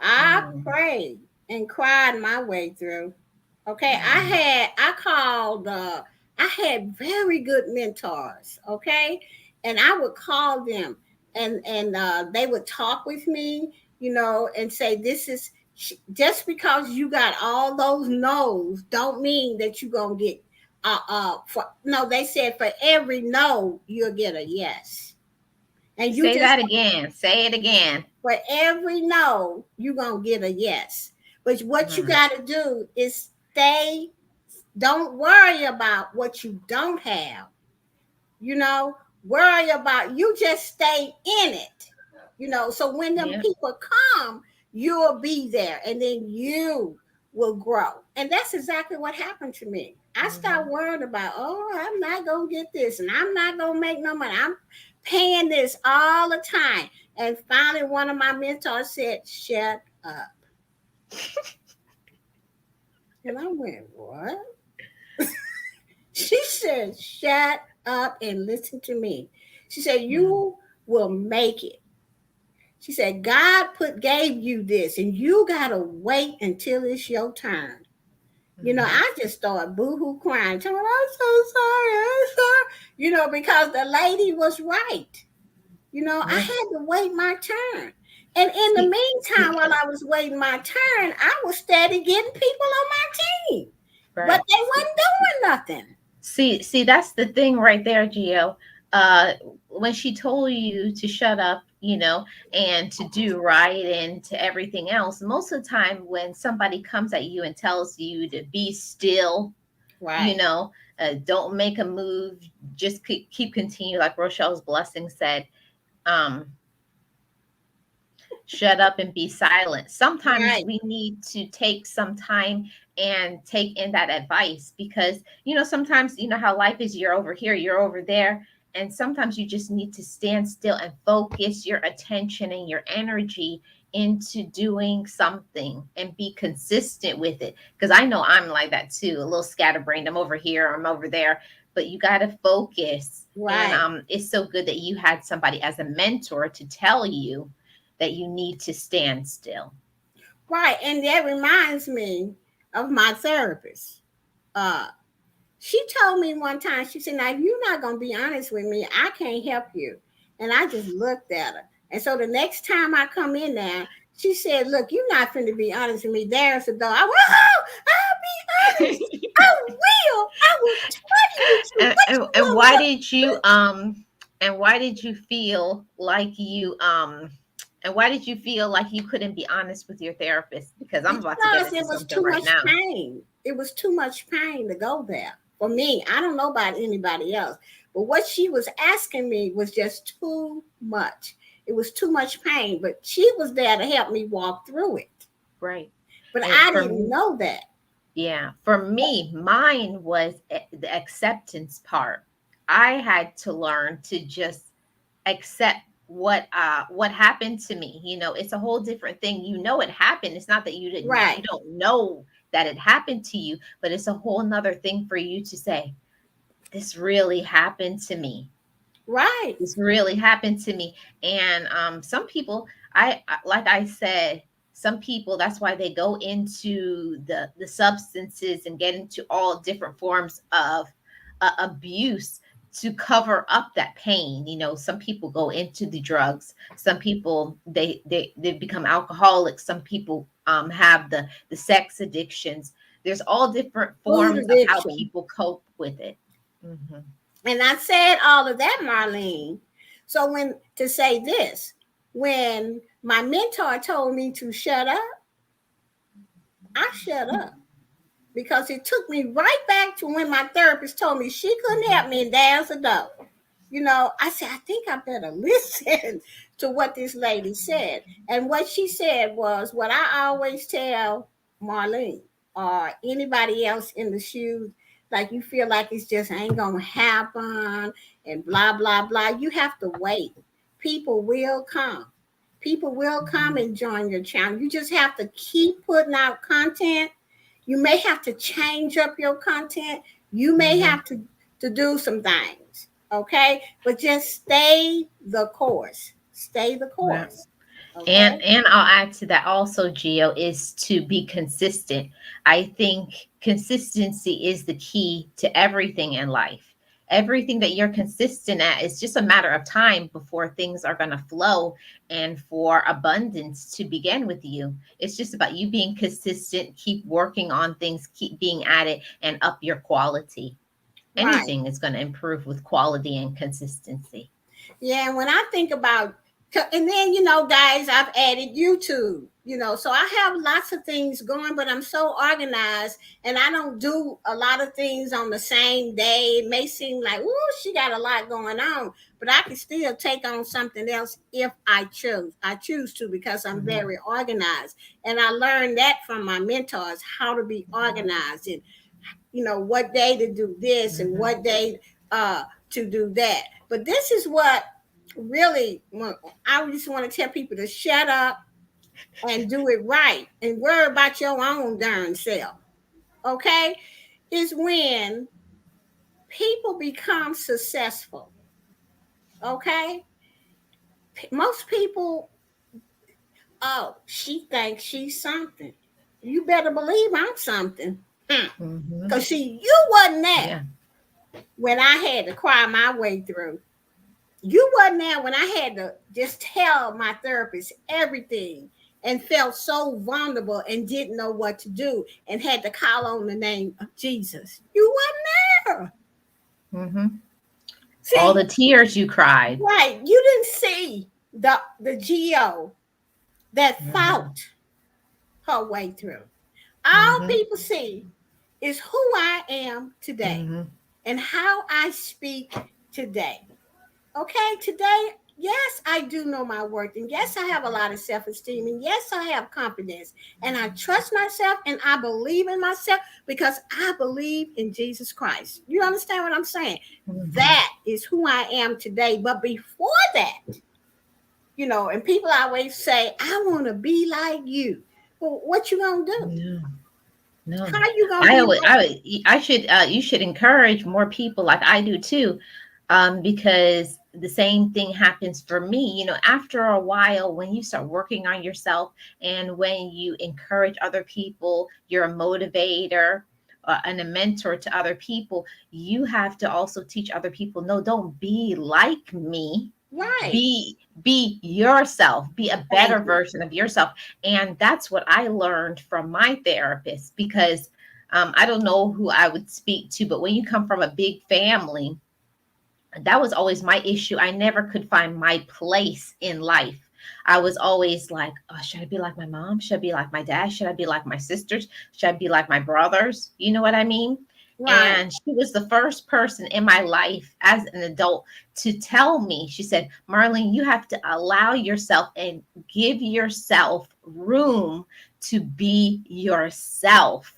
I Mm, prayed and cried my way through. Okay, mm, I had very good mentors. Okay, and I would call them, and they would talk with me, and say, "This is just because you got all those no's, don't mean that you're gonna get for no." They said for every no you'll get a yes, and you Say just that again. Say it again. for every no, you're going to get a yes. But what you Mm, got to do is don't worry about what you don't have. You know, worry about, you just stay in it. So when them yeah. people come, you'll be there, and then you will grow. And that's exactly what happened to me. I stopped Mhm. worrying about, oh, I'm not going to get this, and I'm not going to make no money. I'm paying this all the time. And finally, one of my mentors said, shut up. And I went, what? She said, shut up and listen to me. She said, Mm, you will make it. She said, God gave you this, and you gotta wait until it's your turn. mhm. I just started boohoo crying. Telling her, I'm so sorry, I'm sorry. Because the lady was right. I Yeah. had to wait my turn. And in the See, meantime, while I was waiting my turn, I was steady getting people on my team. But right. they wasn't doing nothing. See, that's the thing right there, Gio. Uh, when she told you to shut up, and to do right and to everything else, most of the time when somebody comes at you and tells you to be still, you Right. know, don't make a move, just keep continue, like Rochelle's blessing said. Um, shut up and be silent. Sometimes Right. we need to take some time and take in that advice because, sometimes, how life is, you're over here, you're over there. And sometimes you just need to stand still and focus your attention and your energy into doing something and be consistent with it. Because I know I'm like that too, a little scatterbrained. I'm over here, I'm over there, but you got to focus. And Right. it's so good that you had somebody as a mentor to tell you that you need to stand still. Right. And that reminds me of my therapist. Uh, she told me one time, she said, now, if you're not going to be honest with me, I can't help you. And I just looked at her. And so the next time I come in there, she said, "Look, you're not finna be honest with me. There's a door." I went, "Oh, I'll be honest. I will. I will tell you the truth. What you And want to why know?" did you feel like you couldn't be honest with your therapist? Because I'm about to get Because into it was something too right much now. pain. It was too much pain to go there for me. I don't know about anybody else, but what she was asking me was just too much. It was too much pain, but she was there to help me walk through it. Right. But And I didn't know that. yeah, for me, mine was the acceptance part. I had to learn to just accept what happened to me. It's a whole different thing. It happened. It's not that you Right, don't know that it happened to you, but it's a whole nother thing for you to say, this really happened to me. right, This really happened to me. And some people, like I said, some people, that's why they go into the substances and get into all different forms of abuse to cover up that pain. Some people go into the drugs. Some people, they become alcoholics. Some people have the sex addictions. There's all different food forms of how addiction. people cope with it. Hmm. And I said all of that, Marlene. So when to say this, when my mentor told me to shut up, I shut up because it took me right back to when my therapist told me she couldn't help me and there's a door. I said, I think I better listen to what this lady said. And what she said was what I always tell Marlene or anybody else in the shoes, like you feel like it's just ain't gonna happen and blah blah blah. You have to wait. People will come. People will come and join your channel. You just have to keep putting out content. You may have to change up your content. You may Hmm. have to do some things, okay? But just stay the course. Stay the Right. course, okay? And I'll add to that also, Gio, is to be consistent. I think consistency is the key to everything in life. Everything that you're consistent at is just a matter of time before things are going to flow and for abundance to begin with you. It's just about you being consistent, keep working on things, keep being at it, and up your quality. Right. Anything is going to improve with quality and consistency. Yeah, and when I think about, and then, guys, I've added YouTube, so I have lots of things going, but I'm so organized and I don't do a lot of things on the same day. It may seem like, oh, she got a lot going on, but I can still take on something else if I choose. I choose to because I'm Mhm. very organized. And I learned that from my mentors, how to be organized and what day to do this and Mhm. what day to do that. But this is what really I just want to tell people to shut up and do it right and worry about your own darn self. Okay, is when people become successful. Okay, most people, oh, she thinks she's something. You better believe I'm something. Mhm. Because see, you wasn't there Yeah. when I had to cry my way through. You wasn't there when I had to just tell my therapist everything and felt so vulnerable and didn't know what to do and had to call on the name of Jesus. You wasn't there. Mhm. All See, the tears you cried. right, you didn't see the GO that Mhm. fought her way through. All Mhm. people see is who I am today Mhm. and how I speak today. Okay, today, yes, I do know my worth. And yes, I have a lot of self esteem. And yes, I have confidence. And I trust myself and I believe in myself because I believe in Jesus Christ. You understand what I'm saying? Mhm. That is who I am today. But before that, and people always say, I want to be like you. Well, what you gonna do? Yeah. No. How you gonna be like I should you should encourage more people like I do too, because the same thing happens for me. After a while, when you start working on yourself and when you encourage other people, you're a motivator. And a mentor to other people, you have to also teach other people, no, don't be like me. Right. Be yourself, be a Thank better you. version of yourself. And that's what I learned from my therapist, because I don't know who I would speak to, but when you come from a big family, that was always my issue. I never could find my place in life. I was always like, oh, should I be like my mom? Should I be like my dad? Should I be like my sisters? Should I be like my brothers? You know what I mean? Right. And she was the first person in my life as an adult to tell me, she said, Marlene, you have to allow yourself and give yourself room to be yourself.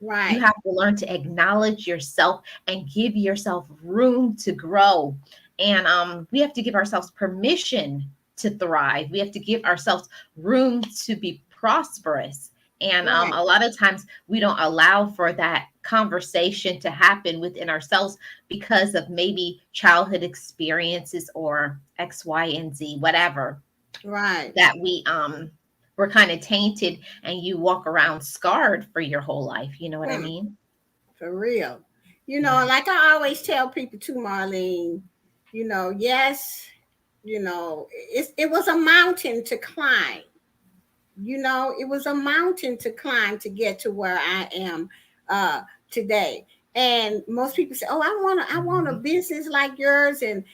You Right. have to learn to acknowledge yourself and give yourself room to grow. And we have to give ourselves permission to thrive. We have to give ourselves room to be prosperous. And Right. a lot of times we don't allow for that conversation to happen within ourselves because of maybe childhood experiences or X, Y, and Z, whatever, Right. that we're kind of tainted, and you walk around scarred for your whole life. You know what I Hmm. mean? For real. Yeah. Like I always tell people too, Marlene, yes, it was a mountain to climb. It was a mountain to climb to get to where I am uh today. And most people say, "Oh, I want a Mhm. business like yours, and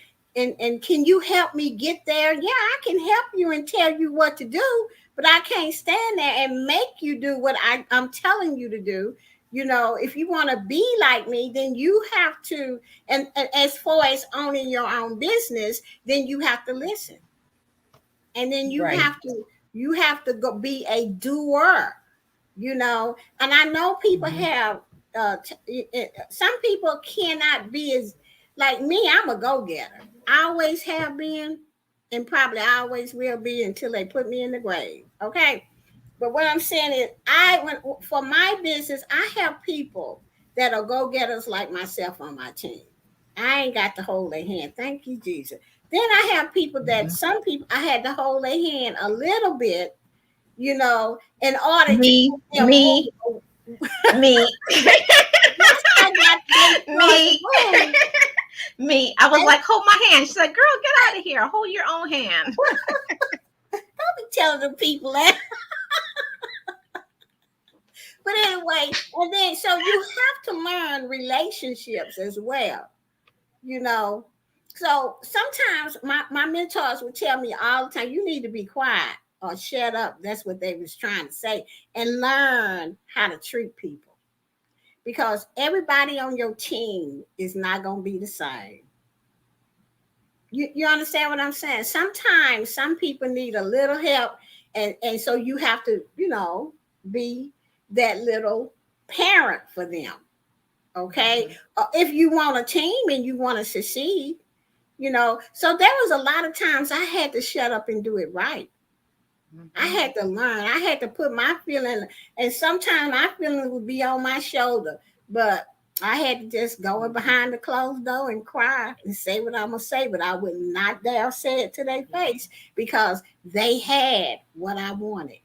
can you help me get there?" Yeah, I can help you and tell you what to do, but I can't stand there and make you do what I'm telling you to do. If you want to be like me, then you have to, and as far as owning your own business, then you have to listen, and then you Right. have to go be a doer. And I know people Mhm. have some people cannot be as like me. I'm a go-getter. I always have been, and probably always will be until they put me in the grave. Okay. But what I'm saying is, for my business, I have people that are go-getters like myself on my team. I ain't got to hold their hand. Thank you, Jesus. Then I have people that, Mhm. some people I had to hold their hand a little bit, in order to Me, get them me, move. me, Once I got they start to me, move, me. I was they like, hold my hand. She's like, girl, get out of here. Hold your own hand. don't be telling the people that. But anyway, and then so you have to learn relationships as well, you know. So sometimes my mentors would tell me all the time, you need to be quiet or shut up. That's what they was trying to say. And learn how to treat people. Because everybody on your team is not gonna be the same. You understand what I'm saying? Sometimes some people need a little help, and so you have to, be that little parent for them. Okay. Mhm. If you want a team and you want to succeed, so there was a lot of times I had to shut up and do it right. I Mhm. had to learn. I had to put my feeling, and sometimes my feelings would be on my shoulder, but I had to just go in Mhm. behind the closed door and cry and say what I'm gonna say, but I would not dare say it to their face because they had what I wanted,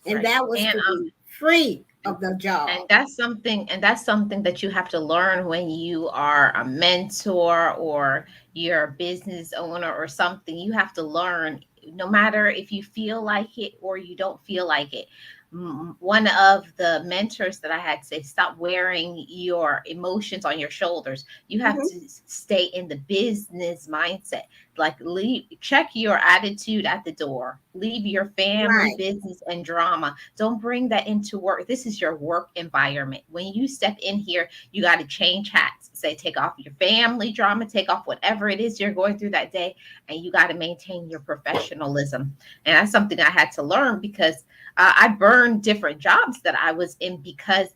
and Right. that was And to be free and of the and job. that's something that you have to learn when you are a mentor or you're a business owner or something. You have to learn, no matter if you feel like it or you don't feel like it. One of the mentors that I had say, stop wearing your emotions on your shoulders. You have Hmm. to stay in the business mindset. Like, leave, check your attitude at the door. Leave your family Right, business and drama. Don't bring that into work. This is your work environment. When you step in here, you got to change hats. Say, take off your family drama, take off whatever it is you're going through that day, and you got to maintain your professionalism. And that's something I had to learn because I burned different jobs that I was in because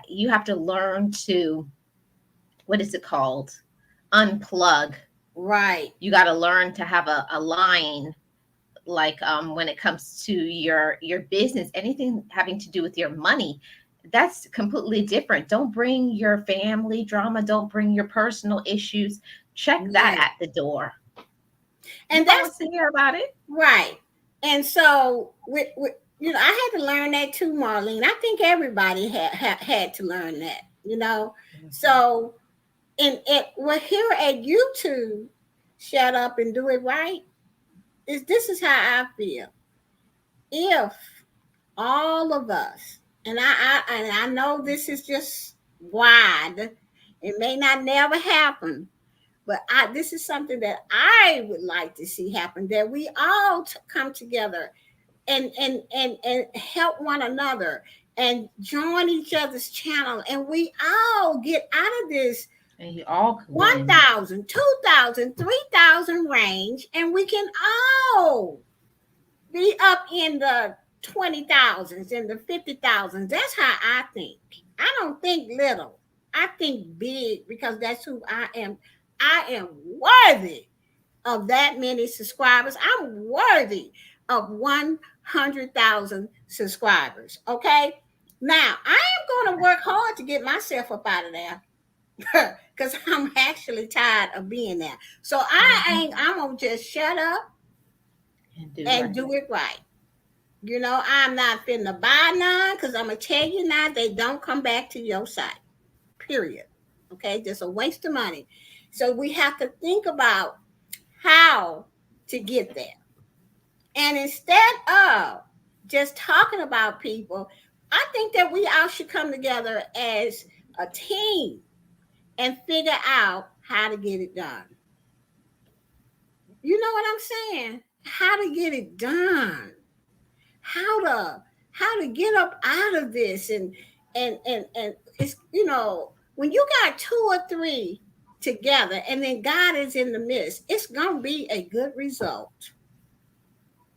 you have to learn to, what is it called? Unplug. right. You got to learn to have a line, like when it comes to your business, anything having to do with your money, that's completely different. Don't bring your family drama, don't bring your personal issues. Check that Right. at the door. You And don't that's want to hear about it. right. And so I had to learn that too, Marlene. I think everybody had to learn that. Mhm. So in it we're here at YouTube. shut up and do it right? This is how I feel. If all of us, and I know this is just wide, it may not never happen, but this is something that I would like to see happen, that we all come together and help one another and join each other's channel, and we all get out of this And you all could win. 1,000, 2,000, 3,000 range, and we can all be up in the 20,000s and the 50,000s. That's how I think. I don't think little. I think big, because that's who I am. I am worthy of that many subscribers. I'm worthy of 100,000 subscribers. Okay. Now, I am going to work hard to get myself up out of there because I'm actually tired of being there. So I'm going to just shut up and do it right. You know, I'm not finna buy none, because I'm going to tell you now, they don't come back to your site. Period. Okay. Just a waste of money. So we have to think about how to get there. And instead of just talking about people, I think that we all should come together as a team and figure out how to get it done. You know what I'm saying? How to get it done. How to get up out of this, and it's, you know, when you got two or three together and then God is in the midst, it's gonna be a good result.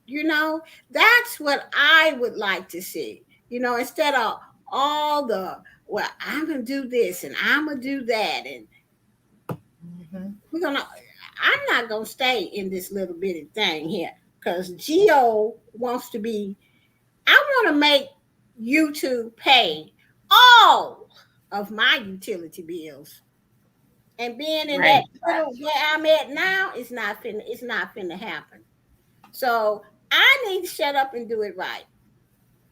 You know, that's what I would like to see. You know, instead of all the, well, I'm gonna do this and I'm gonna do that, and I'm not gonna stay in this little bitty thing here, because Geo wants to be. I want to make YouTube pay all of my utility bills, and being in that little where I'm at now, it's not finna happen. So I need to shut up and do it right.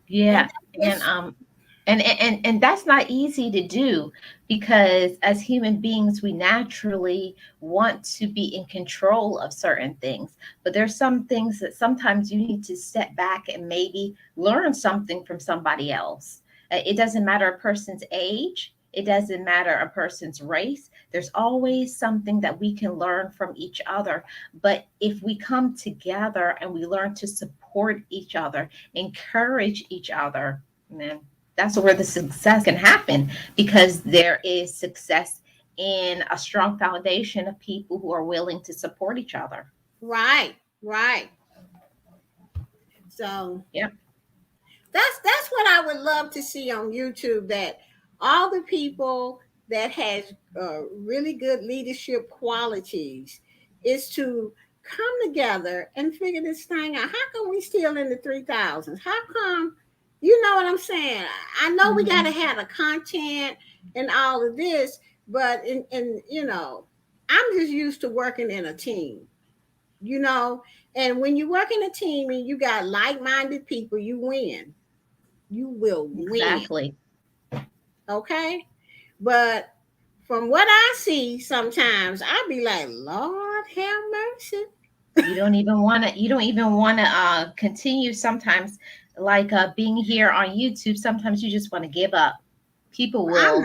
Yeah, and that's not easy to do, because as human beings we naturally want to be in control of certain things, but there's some things that sometimes you need to step back and maybe learn something from somebody else. It doesn't matter a person's age, it doesn't matter a person's race. There's always something that we can learn from each other. But if we come together and we learn to support each other, encourage each other, man, that's where the success can happen, because there is success in a strong foundation of people who are willing to support each other. Right, right. So yeah, that's what I would love to see on YouTube, that all the people that has really good leadership qualities is to come together and figure this thing out. How come we still in the 3,000s? How come, you know what I'm saying? I know we got to have the content and all of this, but in you know, I'm just used to working in a team, you know, and when you work in a team and you got like-minded people, you win. You will win. exactly. Okay. But from what I see, sometimes I'll be like, Lord have mercy. You don't even want to continue sometimes, like being here on YouTube. Sometimes you just want to give up. People I'm will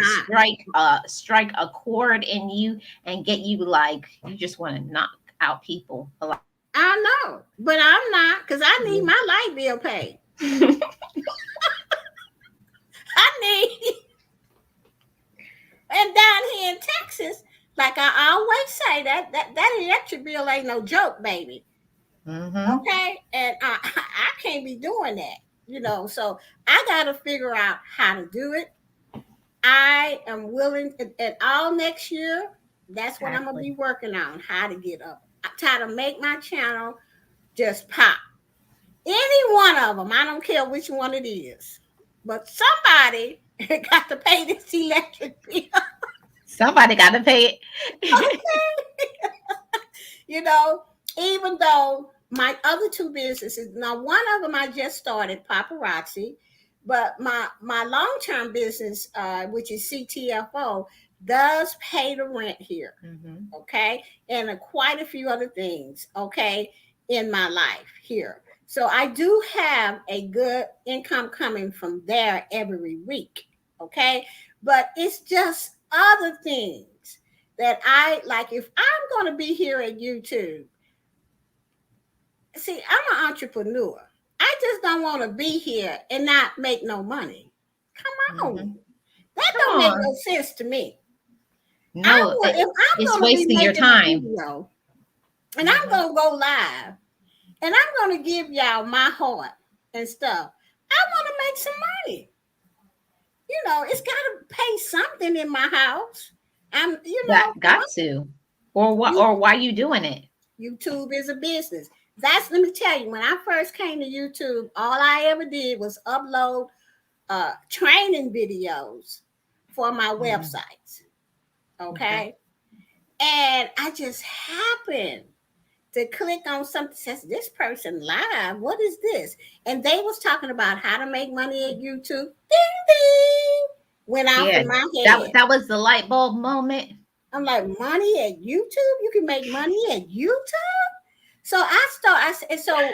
not. strike a chord in you and get you, like you just want to knock out people a lot. I know, but I'm not, because I need my light bill paid. I need, and down here in Texas, like I always say, that electric bill ain't no joke, baby. Okay, and I can't be doing that, you know. So I got to figure out how to do it. I am willing, and all next year, that's what I'm gonna be working on, how to get up. I try to make my channel just pop. Any one of them, I don't care which one it is, but somebody got to pay this electric bill. Somebody got to pay it. You know, even though my other two businesses, now one of them I just started, paparazzi, but my long-term business, which is CTFO, does pay the rent here. Mm-hmm. Okay. And quite a few other things. Okay. In my life here. So I do have a good income coming from there every week. Okay. But it's just other things that I like. If I'm going to be here at YouTube, see, I'm an entrepreneur. I just don't want to be here and not make no money. Come on. Mm-hmm. That Come don't make no on. sense to me. No, If I'm it's going to be wasting your making a time. video and I'm Mm-hmm. going to go live and I'm going to give y'all my heart and stuff, I want to make some money. It's got to pay something in my house. I'm, Got to. Or what? you, Or why you doing it? YouTube is a business. Let me tell you, when I first came to YouTube, all I ever did was upload training videos for my Mm-hmm. websites. Okay. Okay. And I just happened to click on something that says this person live. What is this? And they was talking about how to make money at YouTube. Ding ding went off Yeah, in my that head. that was the light bulb moment. I'm like, money at YouTube? You can make money at YouTube? So so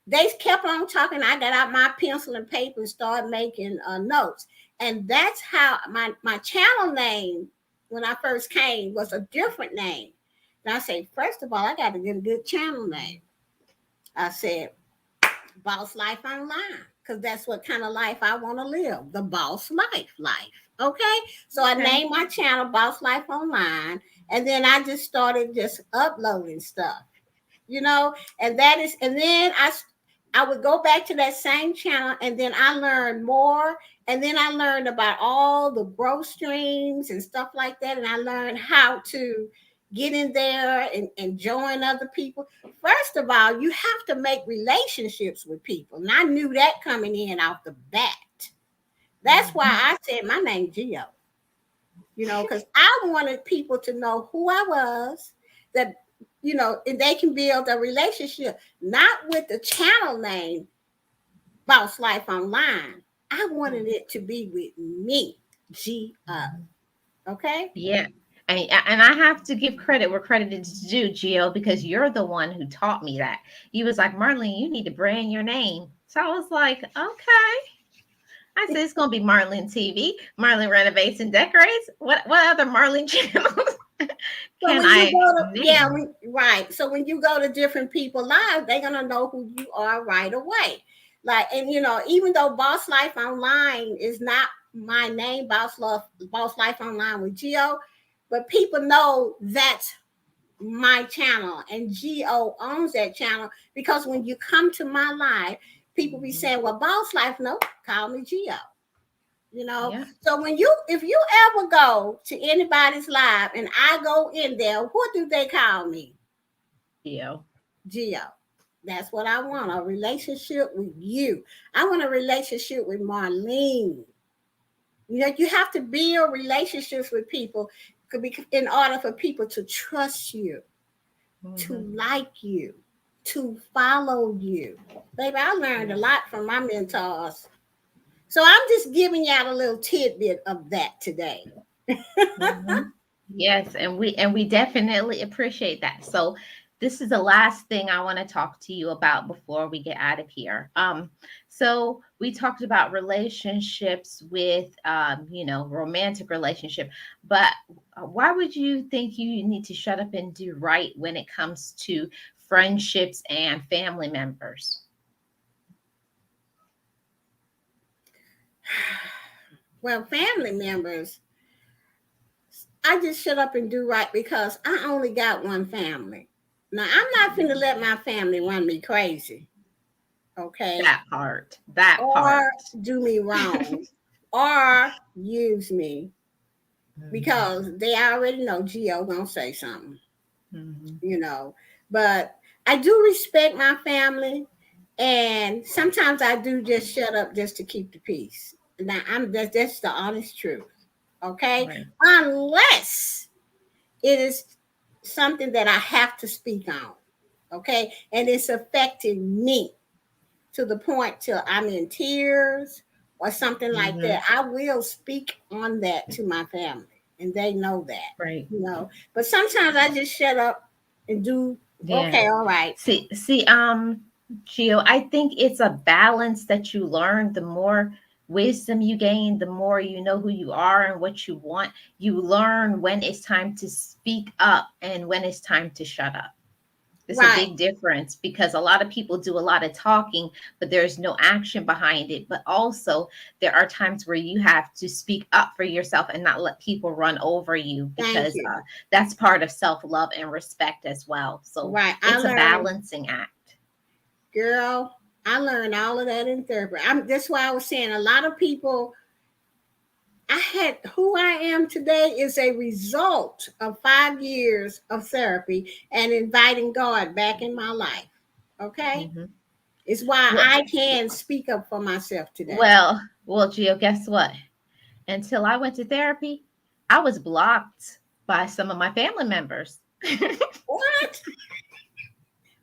they kept on talking. I got out my pencil and paper and started making notes. And that's how my channel name when I first came was a different name. And I say, first of all, I got to get a good channel name. I said, Boss Life Online, because that's what kind of life I want to live, the boss life. Okay. So I Okay. named my channel Boss Life Online. And then I just started just uploading stuff, and then I would go back to that same channel and then I learned more. And then I learned about all the growth streams and stuff like that. And I learned how to get in there and join other people. First of all, you have to make relationships with people. And I knew that coming in off the bat. That's why Mm-hmm. I said my name Geo, because I wanted people to know who I was, that, and they can build a relationship, not with the channel name Boss Life Online. I wanted it to be with me, G-O. Mm-hmm. Okay? Yeah. And I have to give credit where credit is due, Gio, because you're the one who taught me that. You was like, Marlene, you need to brand your name. So I was like, okay. I said it's gonna be Marlene TV, Marlene Renovates and Decorates. What other Marlene channels So can when you I go to, yeah, name? right. So when you go to different people live, they're gonna know who you are right away. Like, and even though Boss Life Online is not my name, Boss Life Online with Geo, but people know that's my channel and Geo owns that channel because when you come to my live, people be Mhm. saying, well, Boss Life, no, call me Geo. Yeah, So if you ever go to anybody's live and I go in there, what do they call me? Gio. Geo. That's what I want, a relationship with you. I want a relationship with Marlene. You have to build relationships with people in order for people to trust you, to Hmm. like you, to follow you. Baby, I learned a lot from my mentors. So I'm just giving y'all a little tidbit of that today. Hmm. Yes, and we definitely appreciate that. So this is the last thing I want to talk to you about before we get out of here. So we talked about relationships with romantic relationship, but why would you think you need to shut up and do right when it comes to friendships and family members? Well, family members, I just shut up and do right because I only got one family. Now, I'm not finna let my family run me crazy, okay? That part. That Or part. do me wrong, or use me Mhm. because they already know Gio gonna say something, Mhm. you know. But I do respect my family, and sometimes I do just shut up just to keep the peace. Now, that's the honest truth, okay? Right. Unless it is something that I have to speak on, okay? And it's affecting me to the point till I'm in tears or something like Mhm. that. I will speak on that to my family. and they know that, Right. you know. But sometimes I just shut up and do, Yeah. okay, all right. See, Gio, I think it's a balance that you learn. The more wisdom you gain, the more you know who you are and what you want. You learn when it's time to speak up and when it's time to shut up. There's a Right. big difference because a lot of people do a lot of talking, but there's no action behind it. But also, there are times where you have to speak up for yourself and not let people run over you Thank because you. that's part of self love and respect as well. So Right. I it's a learned, balancing act. girl, I learned all of that in therapy. That's why I was saying a lot of people, I had, who I am today is a result of 5 years of therapy and inviting God back in my life. Okay? Hmm. It's why Well, I can speak up for myself today. well, Gio, guess what? Until I went to therapy, I was blocked by some of my family members. What?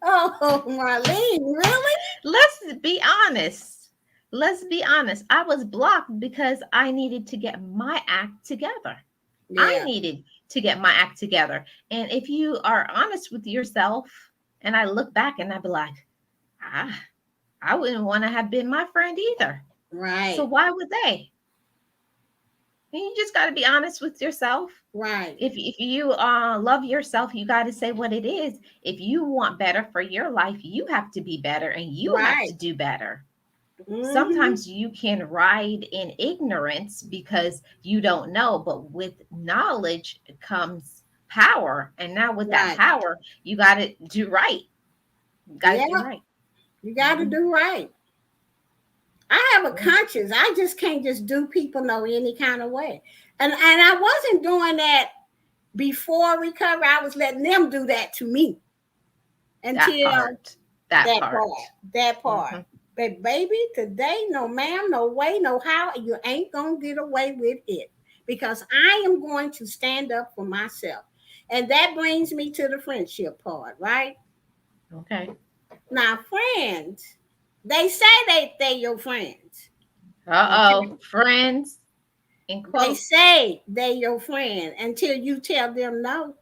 Oh, Marlene, really? Let's be honest. Let's be honest. I was blocked because I needed to get my act together. I Yeah. needed to get my act together. And if you are honest with yourself, and I look back and I'd be like, ah, I wouldn't want to have been my friend either. So Right. why would they? And you just got to be honest with yourself. Right. If you love yourself, you got to say what it is. If you want better for your life, you have to be better and you have to Right. do better. Mm-hmm. Sometimes you can ride in ignorance because you don't know, but with knowledge comes power. And now with that Right. power, you got to do right. You got to do Yeah. right. You got to Mhm. do right. I have a Yeah. conscience. I just can't just do people no any kind of way. And I wasn't doing that before recovery. I was letting them do that to me That until part. That that part. part. That part. Hmm. But baby, today, no ma'am, no way, no how, you ain't gonna get away with it. Because I am going to stand up for myself. And that brings me to the friendship part, right? Okay. Now, friends, they say they your friends. Uh-oh. Okay? Friends in They quotes. say they your friend until you tell them no.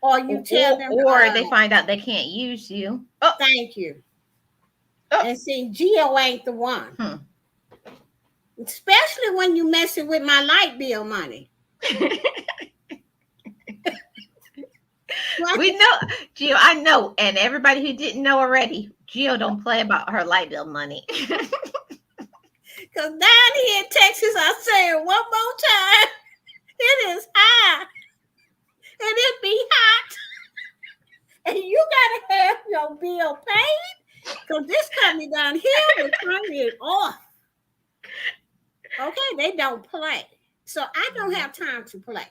Or you tell them, Or they find out they can't use you. Oh, thank you. oh. And see, Geo ain't the one. Hmm. Especially when you messing with my light bill money. Right? We know, Gio, I know. And everybody who didn't know already, Gio don't play about her light bill money. Because down here in Texas, I say it one more time, it is high. And it be hot. And you got to have your bill paid. Because this company down here will turn it off. Okay, they don't play. So I don't have time to play,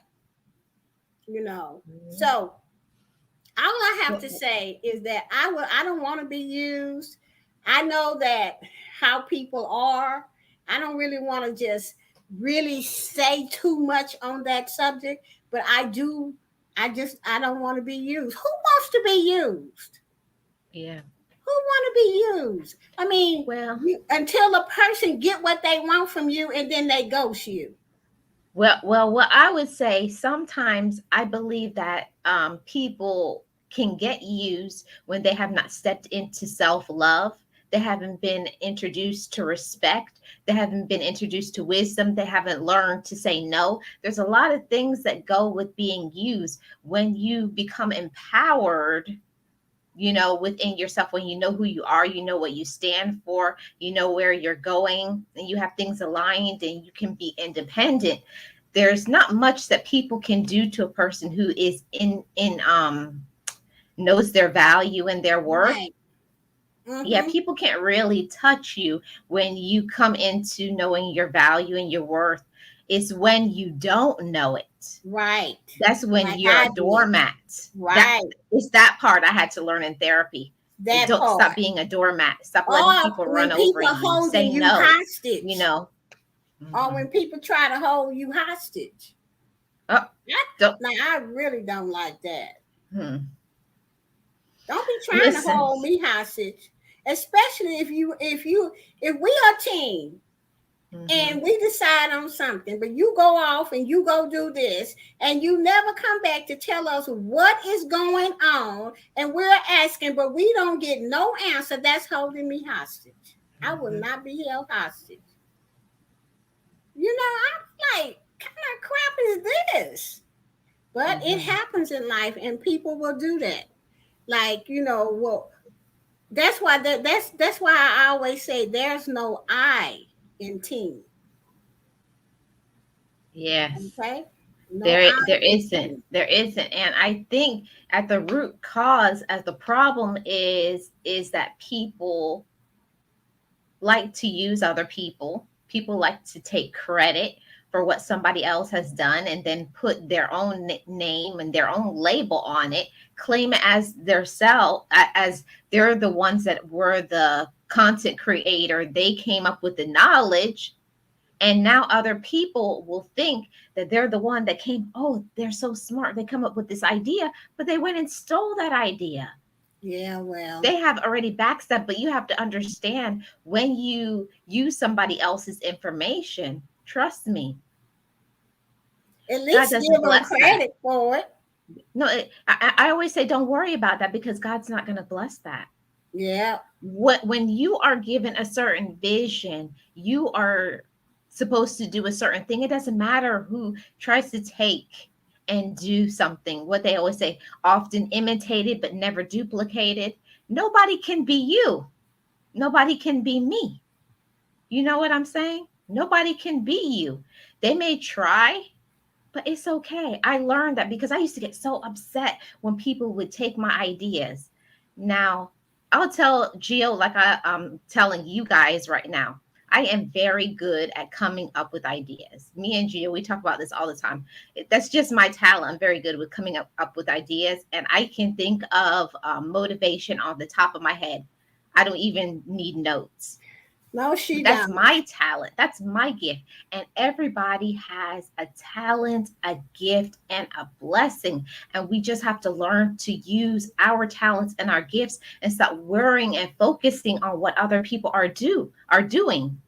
you know. So all I have to say is that I don't want to be used. I know that how people are. I don't really want to just really say too much on that subject, but I do. I don't want to be used. Who wants to be used? Yeah. Who want to be used? I mean, Well, until a person get what they want from you and then they ghost you. what I would say, sometimes I believe that people can get used when they have not stepped into self love. They haven't been introduced to respect. They haven't been introduced to wisdom. They haven't learned to say no. There's a lot of things that go with being used. When you become empowered, within yourself, when you know who you are, you know what you stand for, you know where you're going, and you have things aligned and you can be independent. There's not much that people can do to a person who is in knows their value and their worth. Right. Yeah, Mm-hmm. people can't really touch you when you come into knowing your value and your worth. It's when you don't know it, Right. that's when Like you're I a did. doormat. That Right. it's that part I had to learn in therapy. That Don't stop part. being a doormat. Stop letting Or people run when over people are you. holding Say you no. You hostage. know. Or Mhm. when people try to hold you hostage. Oh, I, don't. now I really don't like that. Hmm. Don't be trying to Listen. hold me hostage. Especially if we are a team. and Mm-hmm. we decide on something, but you go off and you go do this, and you never come back to tell us what is going on, and we're asking, but we don't get no answer. That's holding me hostage. I will Mm-hmm. not be held hostage. I'm like, kind of crap is this? But it Mm-hmm. happens in life, and people will do that. Like, well, that's why I always say there's no I in team. Yes. Okay, no There, I there in isn't. team. There isn't. And I think at the root cause, as the problem is that people like to use other people. People like to take credit for what somebody else has done and then put their own name and their own label on it, claim it as their self, as they're the ones that were the content creator. They came up with the knowledge, and now other people will think that they're the one that came, oh, they're so smart, they come up with this idea, but they went and stole that idea. Yeah, well, They have already backstepped, but you have to understand, when you use somebody else's information, trust me, at God least doesn't give them bless that. credit for it. No, I always say don't worry about that, because God's not going to bless that. Yeah, When you are given a certain vision, you are supposed to do a certain thing. It doesn't matter who tries to take and do something. What they always say, often imitated but never duplicated. Nobody can be you. Nobody can be me. You know what I'm saying? Nobody can be you. They may try, but it's okay. I learned that because I used to get so upset when people would take my ideas. Now, I'll tell Gio, like I'm telling you guys right now, I am very good at coming up with ideas. Me and Gio, we talk about this all the time. That's just my talent. I'm very good with coming up with ideas, and I can think of motivation on the top of my head. I don't even need notes. no, she That's don't. my talent. That's my gift. And everybody has a talent, a gift, and a blessing. And we just have to learn to use our talents and our gifts and stop worrying and focusing on what other people are doing.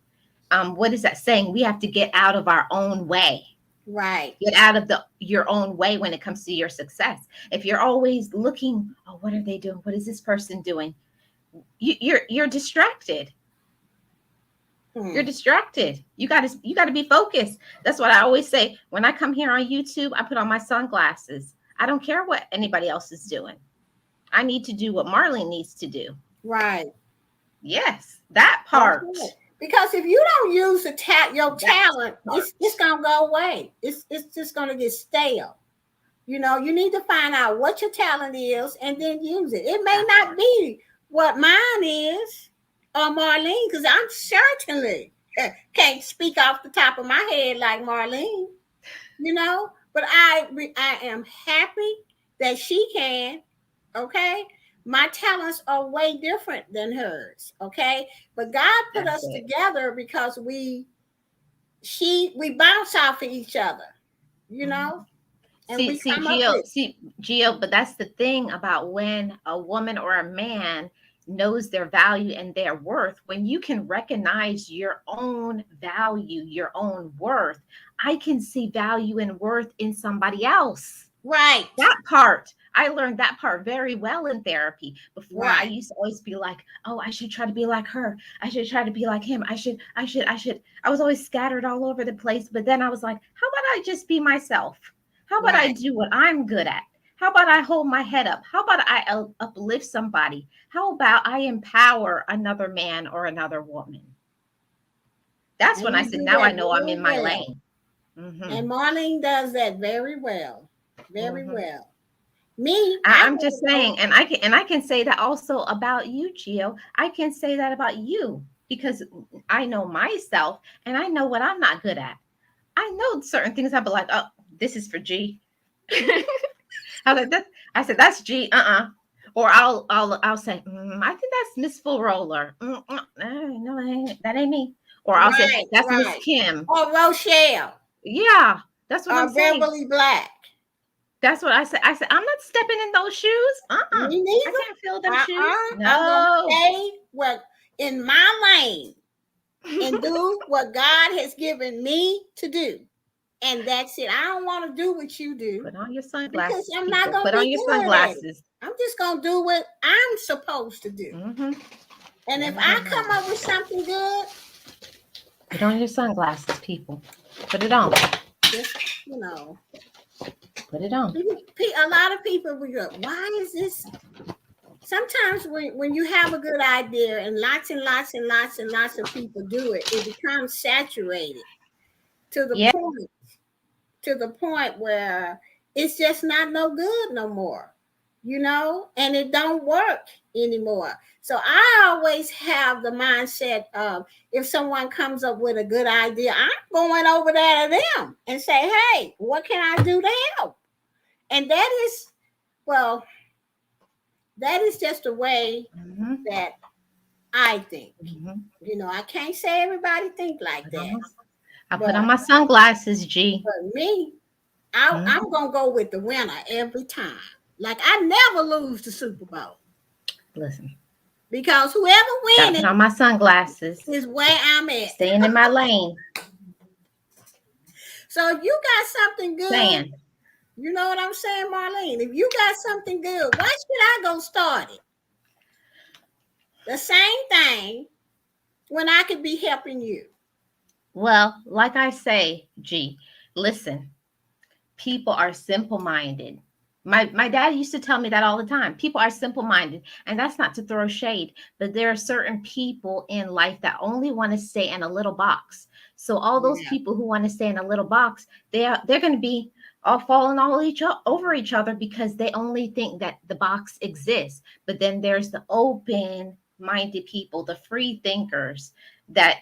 What is that saying? We have to get out of our own way. Right. Get out of your own way when it comes to your success. If you're always looking, oh, what are they doing? What is this person doing? You're distracted. You're Hmm. distracted. You got to be focused. That's what I always say. When I come here on YouTube, I put on my sunglasses. I don't care what anybody else is doing. I need to do what Marlene needs to do. Right. Yes, that That's part. it. Because if you don't use your That talent, it's part. gonna go away. It's just gonna get stale. You need to find out what your talent is and then use it. It may That not part. be what mine is or Marlene, because I'm certainly can't speak off the top of my head like Marlene, But I am happy that she can. Okay, my talents are way different than hers. Okay, but God put That's us it. together because we bounce off of each other, you Mhm. know, and See, we see, come up with. Gio, but that's the thing about when a woman or a man knows their value and their worth. When you can recognize your own value, your own worth, I can see value and worth in somebody else. Right, That part, I learned that part very well in therapy. Before, I right. used to always be like, oh, I should try to be like her. I should try to be like him. I should. I was always scattered all over the place. But then I was like, how about I just be myself? How about I Right. do what I'm good at? How about I hold my head up? How about I uplift somebody? How about I empower another man or another woman? That's And when I you said, do now I that know I'm very in my well. lane. Hmm. And Marlene does that very well. Very Hmm. well. Me, I, I I'm gotta just go. saying, and I can say that also about you, Gio. I can say that about you because I know myself and I know what I'm not good at. I know certain things. I'll be like, oh, this is for G. I was like, that. I said that's G. Or I'll say, I think that's Miss Full Roller. No, that ain't me. Or I'll say Right, that's Miss right. Kim. Or Rochelle. Yeah, that's what I'm saying. Beverly Black. That's what I said. I said, I'm not stepping in those shoes. Me I neither. can't feel them shoes. I'm gonna No. stay in my lane. and do what God has given me to do. And that's it. I don't want to do what you do Put on your because sunglasses, I'm not people. going to Put on be your good at it. sunglasses. I'm just going to do what I'm supposed to do. Mm-hmm. And if I come up with something good, Put on your sunglasses, people. Put it on. just, you know, Put it on. a lot of people will go, why is this? Sometimes when you have a good idea and lots and lots and lots and lots of people do it, it becomes saturated to the Yeah. point where it's just not no good no more, and it don't work anymore. So I always have the mindset of, if someone comes up with a good idea, I'm going over there to them and say, hey, what can I do to help? And well, that is just the way Mm-hmm. that I think. Mm-hmm. I can't say everybody think like that, I put on but my sunglasses, G. me, I'm Mm-hmm. gonna go with the winner every time. Like, I never lose the Super Bowl, Listen, because whoever gotta wins put it on my sunglasses. is where I'm at. Staying in my lane. So if you got something good, Saying. you know what I'm saying, Marlene? If you got something good, why should I go start it? The same thing when I could be helping you. Well, like I say, G, listen, people are simple minded. My dad used to tell me that all the time. People are simple minded. And that's not to throw shade, but there are certain people in life that only want to stay in a little box. So all those Yeah. people who want to stay in a little box, they're going to be all falling over each other because they only think that the box exists. But then there's the open minded people, the free thinkers that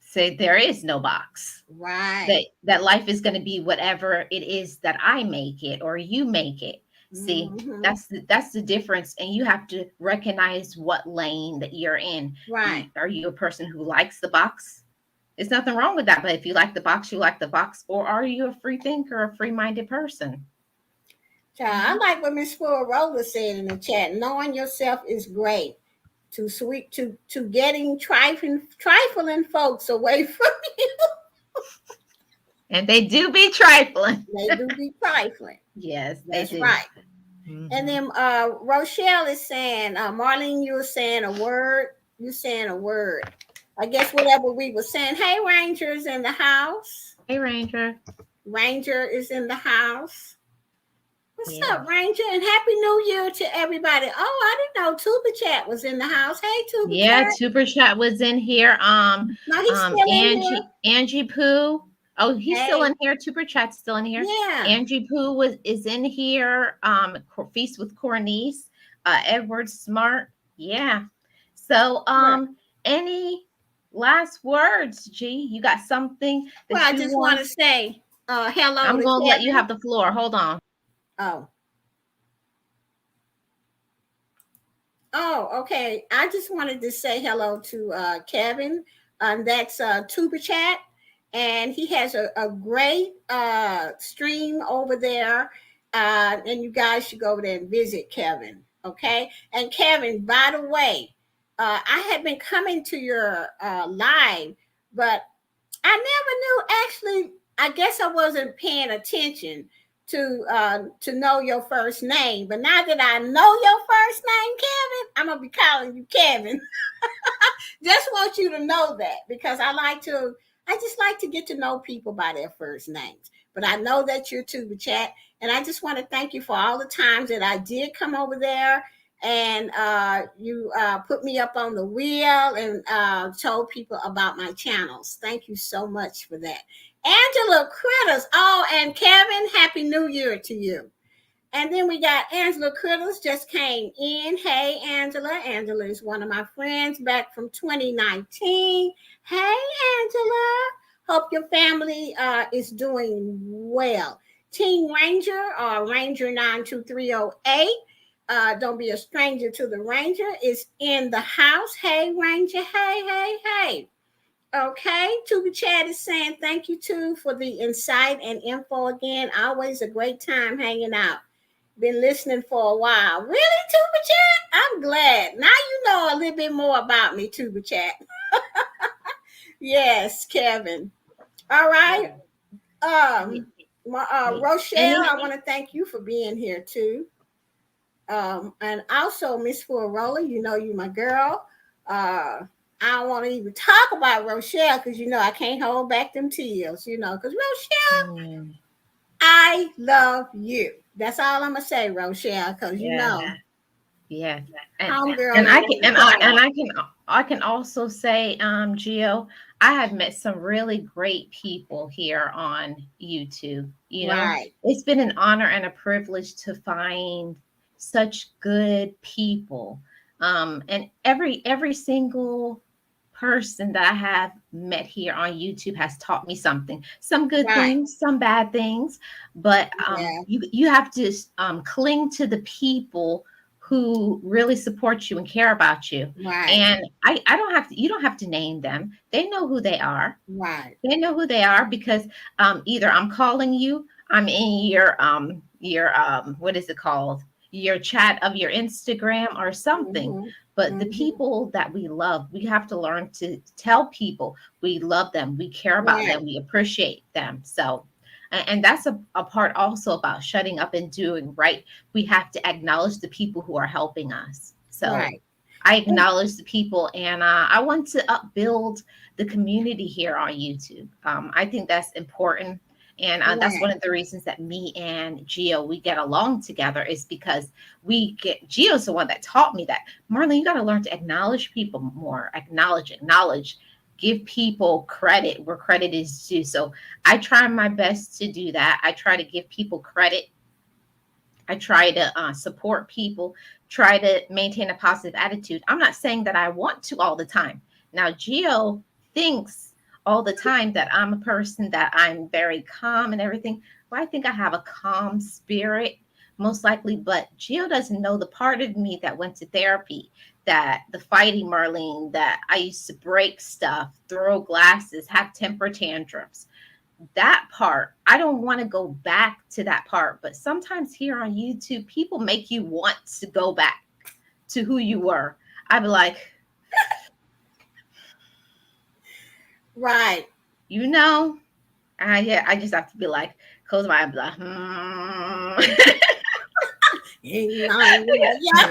say there is no box, that Right. life is going to be whatever it is that I make it or you make it. See, Mm-hmm. that's the difference, and you have to recognize what lane that you're in. Right. Are you a person who likes the box? There's nothing wrong with that, but if you like the box, you like the box. Or are you a free thinker, a free-minded person? I like what Miss Florola said in the chat. Knowing yourself is great. To sweet to getting trifling folks away from you. And they do be trifling. They do be trifling. Yes, they That's do. right. And Mm-hmm. then Rochelle is saying, Marlene, you were saying a word. You saying a word. I guess whatever we were saying. Hey, Ranger's in the house. Hey, Ranger. Ranger is in the house. What's Yeah. up, Ranger? And Happy New Year to everybody. Oh, I didn't know Tuba Chat was in the house. Hey, Tuba Yeah, Chat. Super Chat was in here. No, he's still in here. Angie Poo. Oh, he's still Hey, in here. Super Chat's still in here. yeah. Angie Poo is in here. Feast with Cornice. Edward Smart. Yeah. So Right. any last words, G? You got something Well, that I you just want want? to say hello I'm to gonna let you Kevin. have the floor. Hold on. Oh. Oh, okay. I just wanted to say hello to Kevin. That's Tuber Chat. And he has a great stream over there. And you guys should go over there and visit Kevin. Okay. And Kevin, by the way, I had been coming to your live, but I never knew, actually. I guess I wasn't paying attention to know your first name. But now that I know your first name, Kevin, I'm gonna be calling you Kevin. Just want you to know that, because I just like to get to know people by their first names. But I know that you're Tuba Chat, and I just want to thank you for all the times that I did come over there, and you put me up on the wheel and told people about my channels. Thank you so much for that. Angela Critters. Oh, and Kevin, Happy New Year to you. And then we got Angela Critters just came in. Hey, Angela. Angela is one of my friends back from 2019. Hey, Angela. Hope your family is doing well. Team Ranger, Ranger 92308. Don't be a stranger to the Ranger, is in the house. Hey, Ranger. Hey, hey, hey. Okay, Tuba Chad is saying thank you too for the insight and info again. Always a great time hanging out. Been listening for a while. Really, Tuba Chat? I'm glad. Now you know a little bit more about me, Tuba Chat. Yes, Kevin. All right. Rochelle, Any I want to thank you for being here too. And also Miss Fuarola, you know you my girl. I don't want to even talk about Rochelle because you know I can't hold back them tears, you know, because Rochelle, mm, I love you. That's all I'm gonna say, Rochelle, because you yeah, know, yeah. And homegirl and ain't I can gonna and I cry. and I can also say, Gio, I have met some really great people here on YouTube. Right, It's been an honor and a privilege to find such good people. And every single person that I have met here on YouTube has taught me something. Some good right, things, some bad things, but yeah, you have to cling to the people who really support you and care about you. right, And I don't have to, you don't have to name them. They know who they are. right. They know who they are because either I'm calling you, I'm in your what is it called? Your chat of your Instagram or something. Mm-hmm, But the mm-hmm. people that we love, we have to learn to tell people we love them, we care about Right, them, we appreciate them. So and that's a part also about shutting up and doing right. We have to acknowledge the people who are helping us. So right, I acknowledge the people, and I want to upbuild the community here on YouTube. I think that's important. And that's one right, of the reasons that me and Gio, we get along together is because Gio's the one that taught me that, Marlon, you got to learn to acknowledge people more, acknowledge, give people credit where credit is due. So I try my best to do that. I try to give people credit. I try to support people, try to maintain a positive attitude. I'm not saying that I want to all the time. Now, Gio thinks all the time that I'm a person that I'm very calm and everything. Well, I think I have a calm spirit, most likely, but Gio doesn't know the part of me that went to therapy, that the fighting Marlene, that I used to break stuff, throw glasses, have temper tantrums. That part, I don't want to go back to that part, but sometimes here on YouTube people make you want to go back to who you were. I'd be like, right. you know yeah, I just have to be like, close my eyes, be like, Ain't lying, yeah,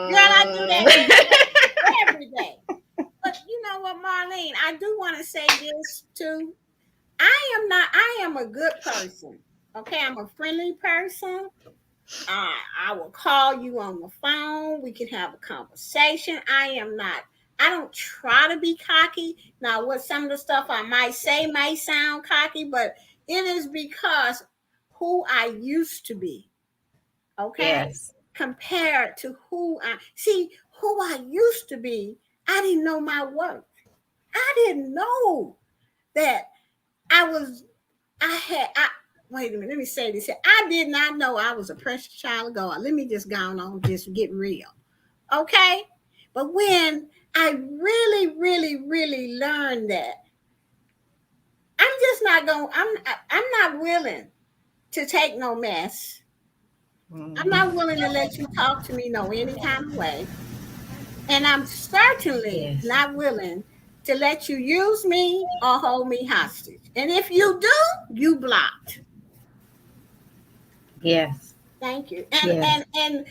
girl, I do that every day. But you know what, Marlene, I do want to say this too. I am a good person. Okay, I'm a friendly person. I will call you on the phone. We can have a conversation. I don't try to be cocky. Now, what some of the stuff I might say may sound cocky, but it is because who I used to be. Okay, yes, compared to who I used to be. I didn't know my worth. I didn't know that I was. I had. I wait a minute. Let me say this here. I did not know I was a precious child of God. Let me just go on, just get real, okay? But when I really, really, really learned that, I'm just not going. I'm not willing to take no mess. I'm not mhm, willing to let you talk to me no any kind of way. And I'm certainly yes, not willing to let you use me or hold me hostage. And if you do, you blocked. yes, Thank you. yes, And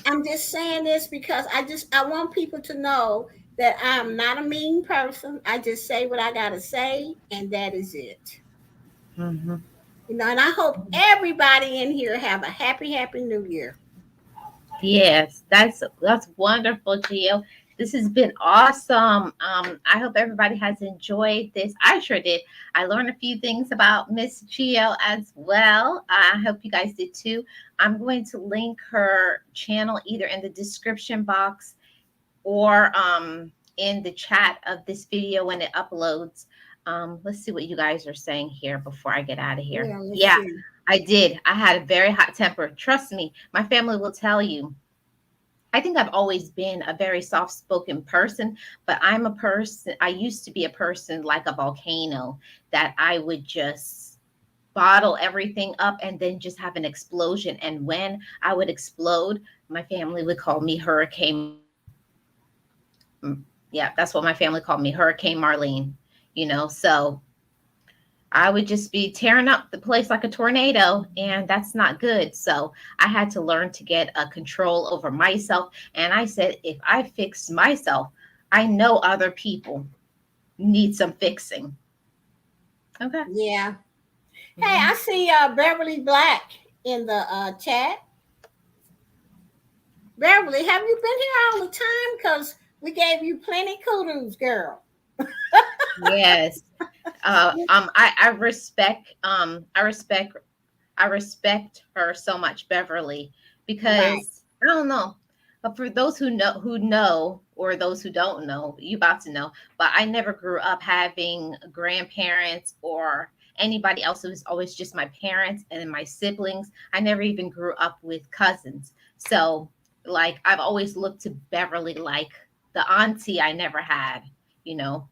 I'm just saying this because I want people to know that I'm not a mean person. I just say what I gotta say, and that is it. mhm. You know, and I hope everybody in here have a happy, happy new year. Yes, that's wonderful, Gio. This has been awesome. I hope everybody has enjoyed this. I sure did. I learned a few things about Miss Gio as well. I hope you guys did too. I'm going to link her channel either in the description box or in the chat of this video when it uploads. Let's see what you guys are saying here before I get out of here. Yeah, let's Yeah, see. I did. I had a very hot temper. Trust me, my family will tell you. I think I've always been a very soft spoken person, but I used to be a person like a volcano that I would just bottle everything up and then just have an explosion. And when I would explode, my family would call me Hurricane. Mm, yeah. Yeah, that's what my family called me, Hurricane Marlene. So I would just be tearing up the place like a tornado, and that's not good. So I had to learn to get a control over myself. And I said, if I fix myself, I know other people need some fixing. Okay. Yeah. Hey, I Mhm. see Beverly Black in the chat. Beverly, have you been here all the time? Because we gave you plenty kudos, girl. Yes. I respect I respect her so much, Beverly, Right. because I don't know. But for those who know, or those who don't know, you about to know. But I never grew up having grandparents or anybody else. It was always just my parents and then my siblings. I never even grew up with cousins. So like I've always looked to Beverly like the auntie I never had, you know.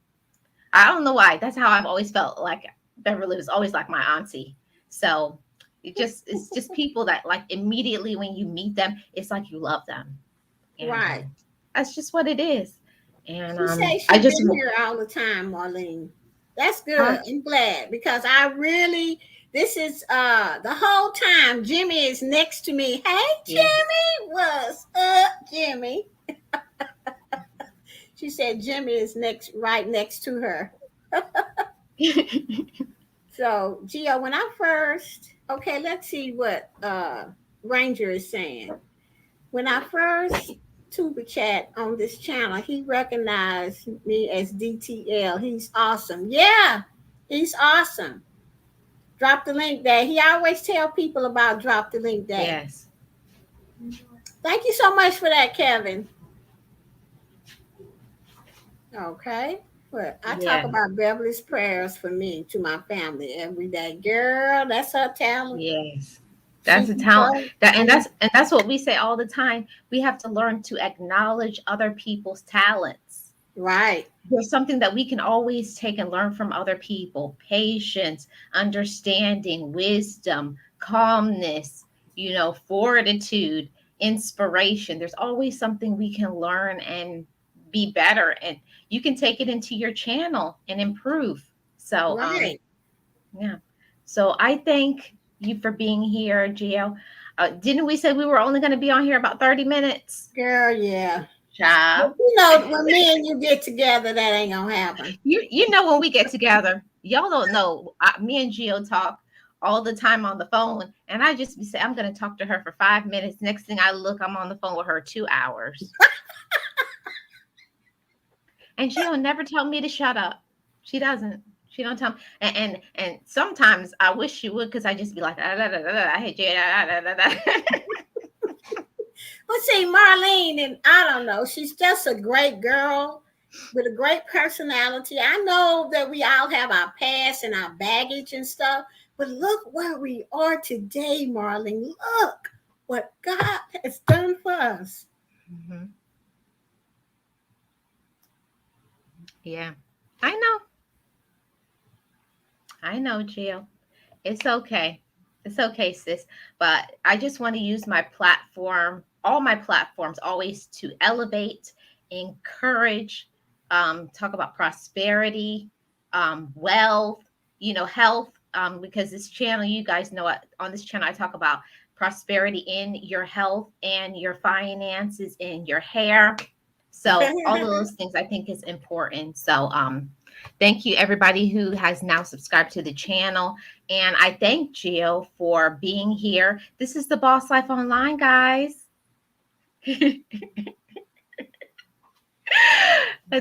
I don't know why. That's how I've always felt like Beverly was always like my auntie. So it's just people that like immediately when you meet them, it's like you love them. And Right. that's just what it is. And She says I she just been here all the time, Marlene. That's huh? good. I'm glad because I really this is the whole time Jimmy is next to me. Hey Yes. Jimmy, what's up, Jimmy? She said Jimmy is right next to her. So Gio, when I first okay, let's see what Ranger is saying. When I first tuber chat on this channel, he recognized me as DTL. He's awesome. Yeah, he's awesome. Drop the link day. He always tell people about drop the link day. Yes. Thank you so much for that, Kevin. Okay. Well, I talk Yeah. about Beverly's prayers for me to my family every day. Girl, that's her talent. Yes. She That's a be talent. so That and that's what we say all the time. We have to learn to acknowledge other people's talents. right. There's something that we can always take and learn from other people: patience, understanding, wisdom, calmness, fortitude, inspiration. There's always something we can learn and be better, and you can take it into your channel and improve. So Right. yeah. So I thank you for being here, Gio. Didn't we say we were only going to be on here about 30 minutes? Girl, yeah. But Child. you know, when me and you get together, that ain't gonna happen. You know when we get together, y'all don't know. Me and Gio talk all the time on the phone, and I just be saying I'm going to talk to her for 5 minutes. Next thing I look, I'm on the phone with her 2 hours, and Gio never tell me to shut up. She doesn't. She don't tell me. And sometimes I wish she would, because I just be like, "Ah, da, da, da, da, I hate you. Da, da, da, da, da." But see, Marlene, and I don't know, she's just a great girl with a great personality. I know that we all have our past and our baggage and stuff, but look where we are today, Marlene. Look what God has done for us. Mhm. Yeah, I know. I know, Jill. It's okay. It's okay, sis. But I just want to use my platform, all my platforms, always to elevate, encourage, talk about prosperity, wealth, health. Because this channel, you guys know, on this channel, I talk about prosperity in your health and your finances and your hair. So all of those things I think is important. So thank you everybody who has now subscribed to the channel. And I thank Gio for being here. This is the Boss Life Online, guys.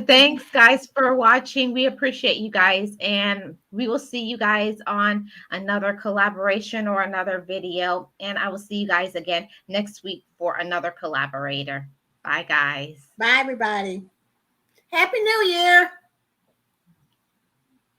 Thanks, guys, for watching. We appreciate you guys. And we will see you guys on another collaboration or another video. And I will see you guys again next week for another collaborator. Bye, guys. Bye, everybody. Happy New Year.